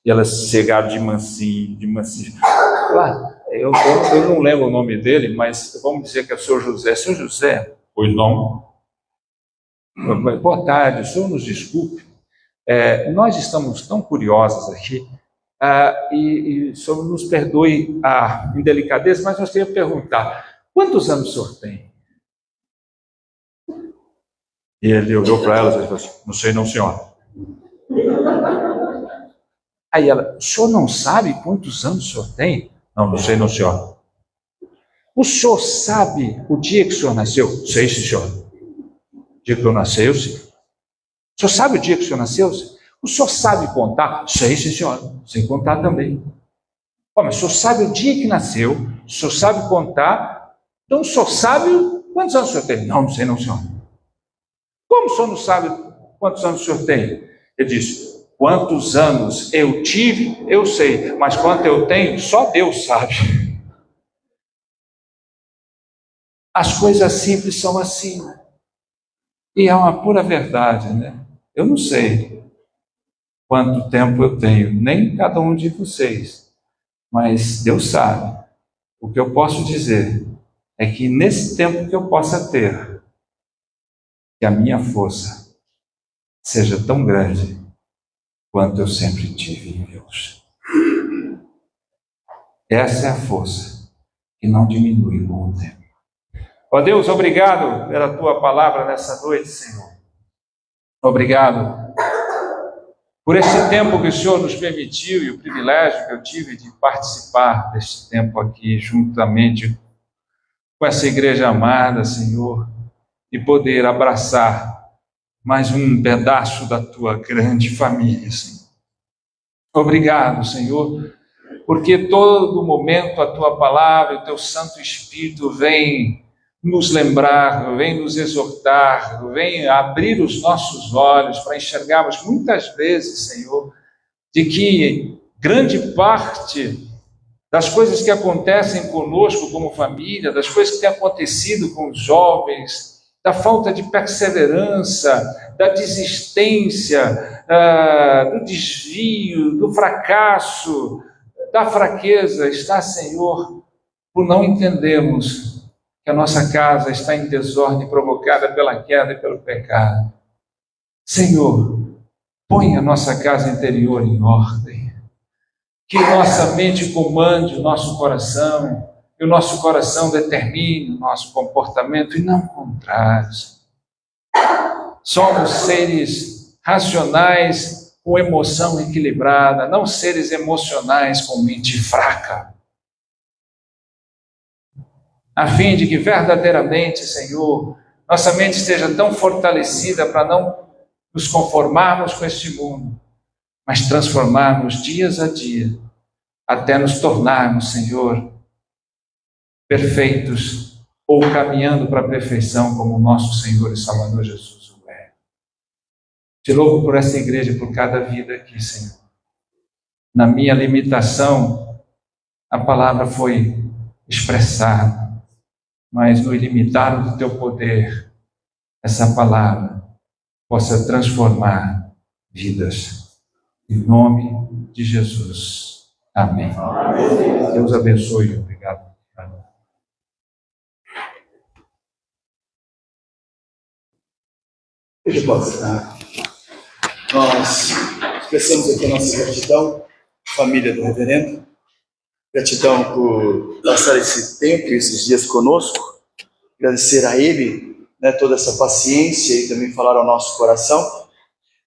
[SPEAKER 3] E elas chegaram de mansinho. Lá, eu não lembro o nome dele, mas vamos dizer que é o senhor José. Senhor José? Pois não. Boa tarde, o senhor nos desculpe. Nós estamos tão curiosos aqui, e o senhor nos perdoe a indelicadeza, mas nós queríamos perguntar, quantos anos o senhor tem? E ele olhou para elas e falou assim, não sei não, senhora. Aí ela, o senhor não sabe quantos anos o senhor tem? Não sei não, senhora. O senhor sabe o dia que o senhor nasceu? Sei, sim, senhora. O dia que eu nasci, eu sei. O senhor sabe o dia que o senhor nasceu? O senhor sabe contar? Sei, sim, senhora. Sei contar também. Mas o senhor sabe o dia que nasceu? O senhor sabe contar? Então o senhor sabe quantos anos o senhor tem? Não sei não, senhora. Como o senhor não sabe quantos anos o senhor tem? Ele disse, quantos anos eu tive, eu sei, mas quanto eu tenho, só Deus sabe. As coisas simples são assim, né? E é uma pura verdade, né? Eu não sei quanto tempo eu tenho, nem cada um de vocês, mas Deus sabe. O que eu posso dizer é que nesse tempo que eu possa ter, que a minha força seja tão grande quanto eu sempre tive em Deus. Essa é a força que não diminui com o tempo. Ó Deus, obrigado pela Tua palavra nessa noite, Senhor. Obrigado por esse tempo que o Senhor nos permitiu e o privilégio que eu tive de participar deste tempo aqui, juntamente com essa igreja amada, Senhor, e poder abraçar mais um pedaço da Tua grande família, Senhor. Obrigado, Senhor, porque todo momento a Tua palavra, o Teu Santo Espírito vem nos lembrar, vem nos exortar, vem abrir os nossos olhos para enxergarmos muitas vezes, Senhor, de que grande parte das coisas que acontecem conosco como família, das coisas que têm acontecido com os jovens, da falta de perseverança, da desistência, do desvio, do fracasso, da fraqueza, está, Senhor, por não entendermos que a nossa casa está em desordem provocada pela queda e pelo pecado. Senhor, põe a nossa casa interior em ordem, que nossa mente comande o nosso coração, e o nosso coração determine o nosso comportamento, e não o contrário. Somos seres racionais com emoção equilibrada, não seres emocionais com mente fraca. A fim de que verdadeiramente, Senhor, nossa mente esteja tão fortalecida para não nos conformarmos com este mundo, mas transformarmos dias a dia, até nos tornarmos, Senhor, perfeitos ou caminhando para a perfeição como o nosso Senhor e Salvador Jesus o é. Te louvo por essa igreja e por cada vida aqui, Senhor. Na minha limitação, a palavra foi expressada, mas no ilimitado do Teu poder, essa palavra possa transformar vidas. Em nome de Jesus. Amém. Amém. Deus abençoe. Obrigado.
[SPEAKER 1] Deixa eu passar. Nós expressamos aqui a nossa gratidão, família do reverendo. Gratidão por passar esse tempo, esses dias conosco. Agradecer a ele, né, toda essa paciência e também falar ao nosso coração.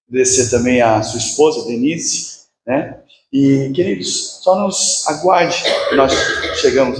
[SPEAKER 4] agradecer também a sua esposa, Denise, né? E, queridos, só nos aguarde, que nós chegamos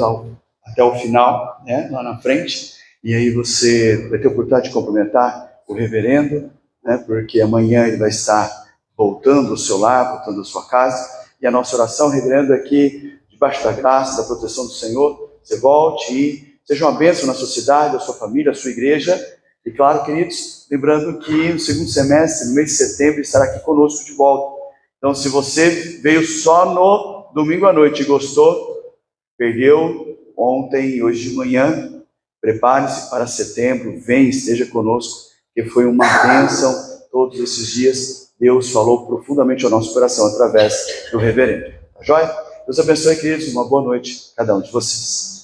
[SPEAKER 4] até o final, né? Lá na frente, e aí você vai ter a oportunidade de cumprimentar o reverendo, né? Porque amanhã ele vai estar voltando ao seu lar, voltando à sua casa, e a nossa oração, reverendo, é que, debaixo da graça, da proteção do Senhor, você volte e seja uma bênção na sua cidade, a sua família, a sua igreja. E claro, queridos, lembrando que no segundo semestre, no mês de setembro, estará aqui conosco de volta. Então, se você veio só no domingo à noite e gostou, perdeu ontem e hoje de manhã, prepare-se para setembro, vem, esteja conosco, que foi uma bênção todos esses dias. Deus falou profundamente ao nosso coração através do reverendo. Tá joia? Deus abençoe, queridos, uma boa noite a cada um de vocês.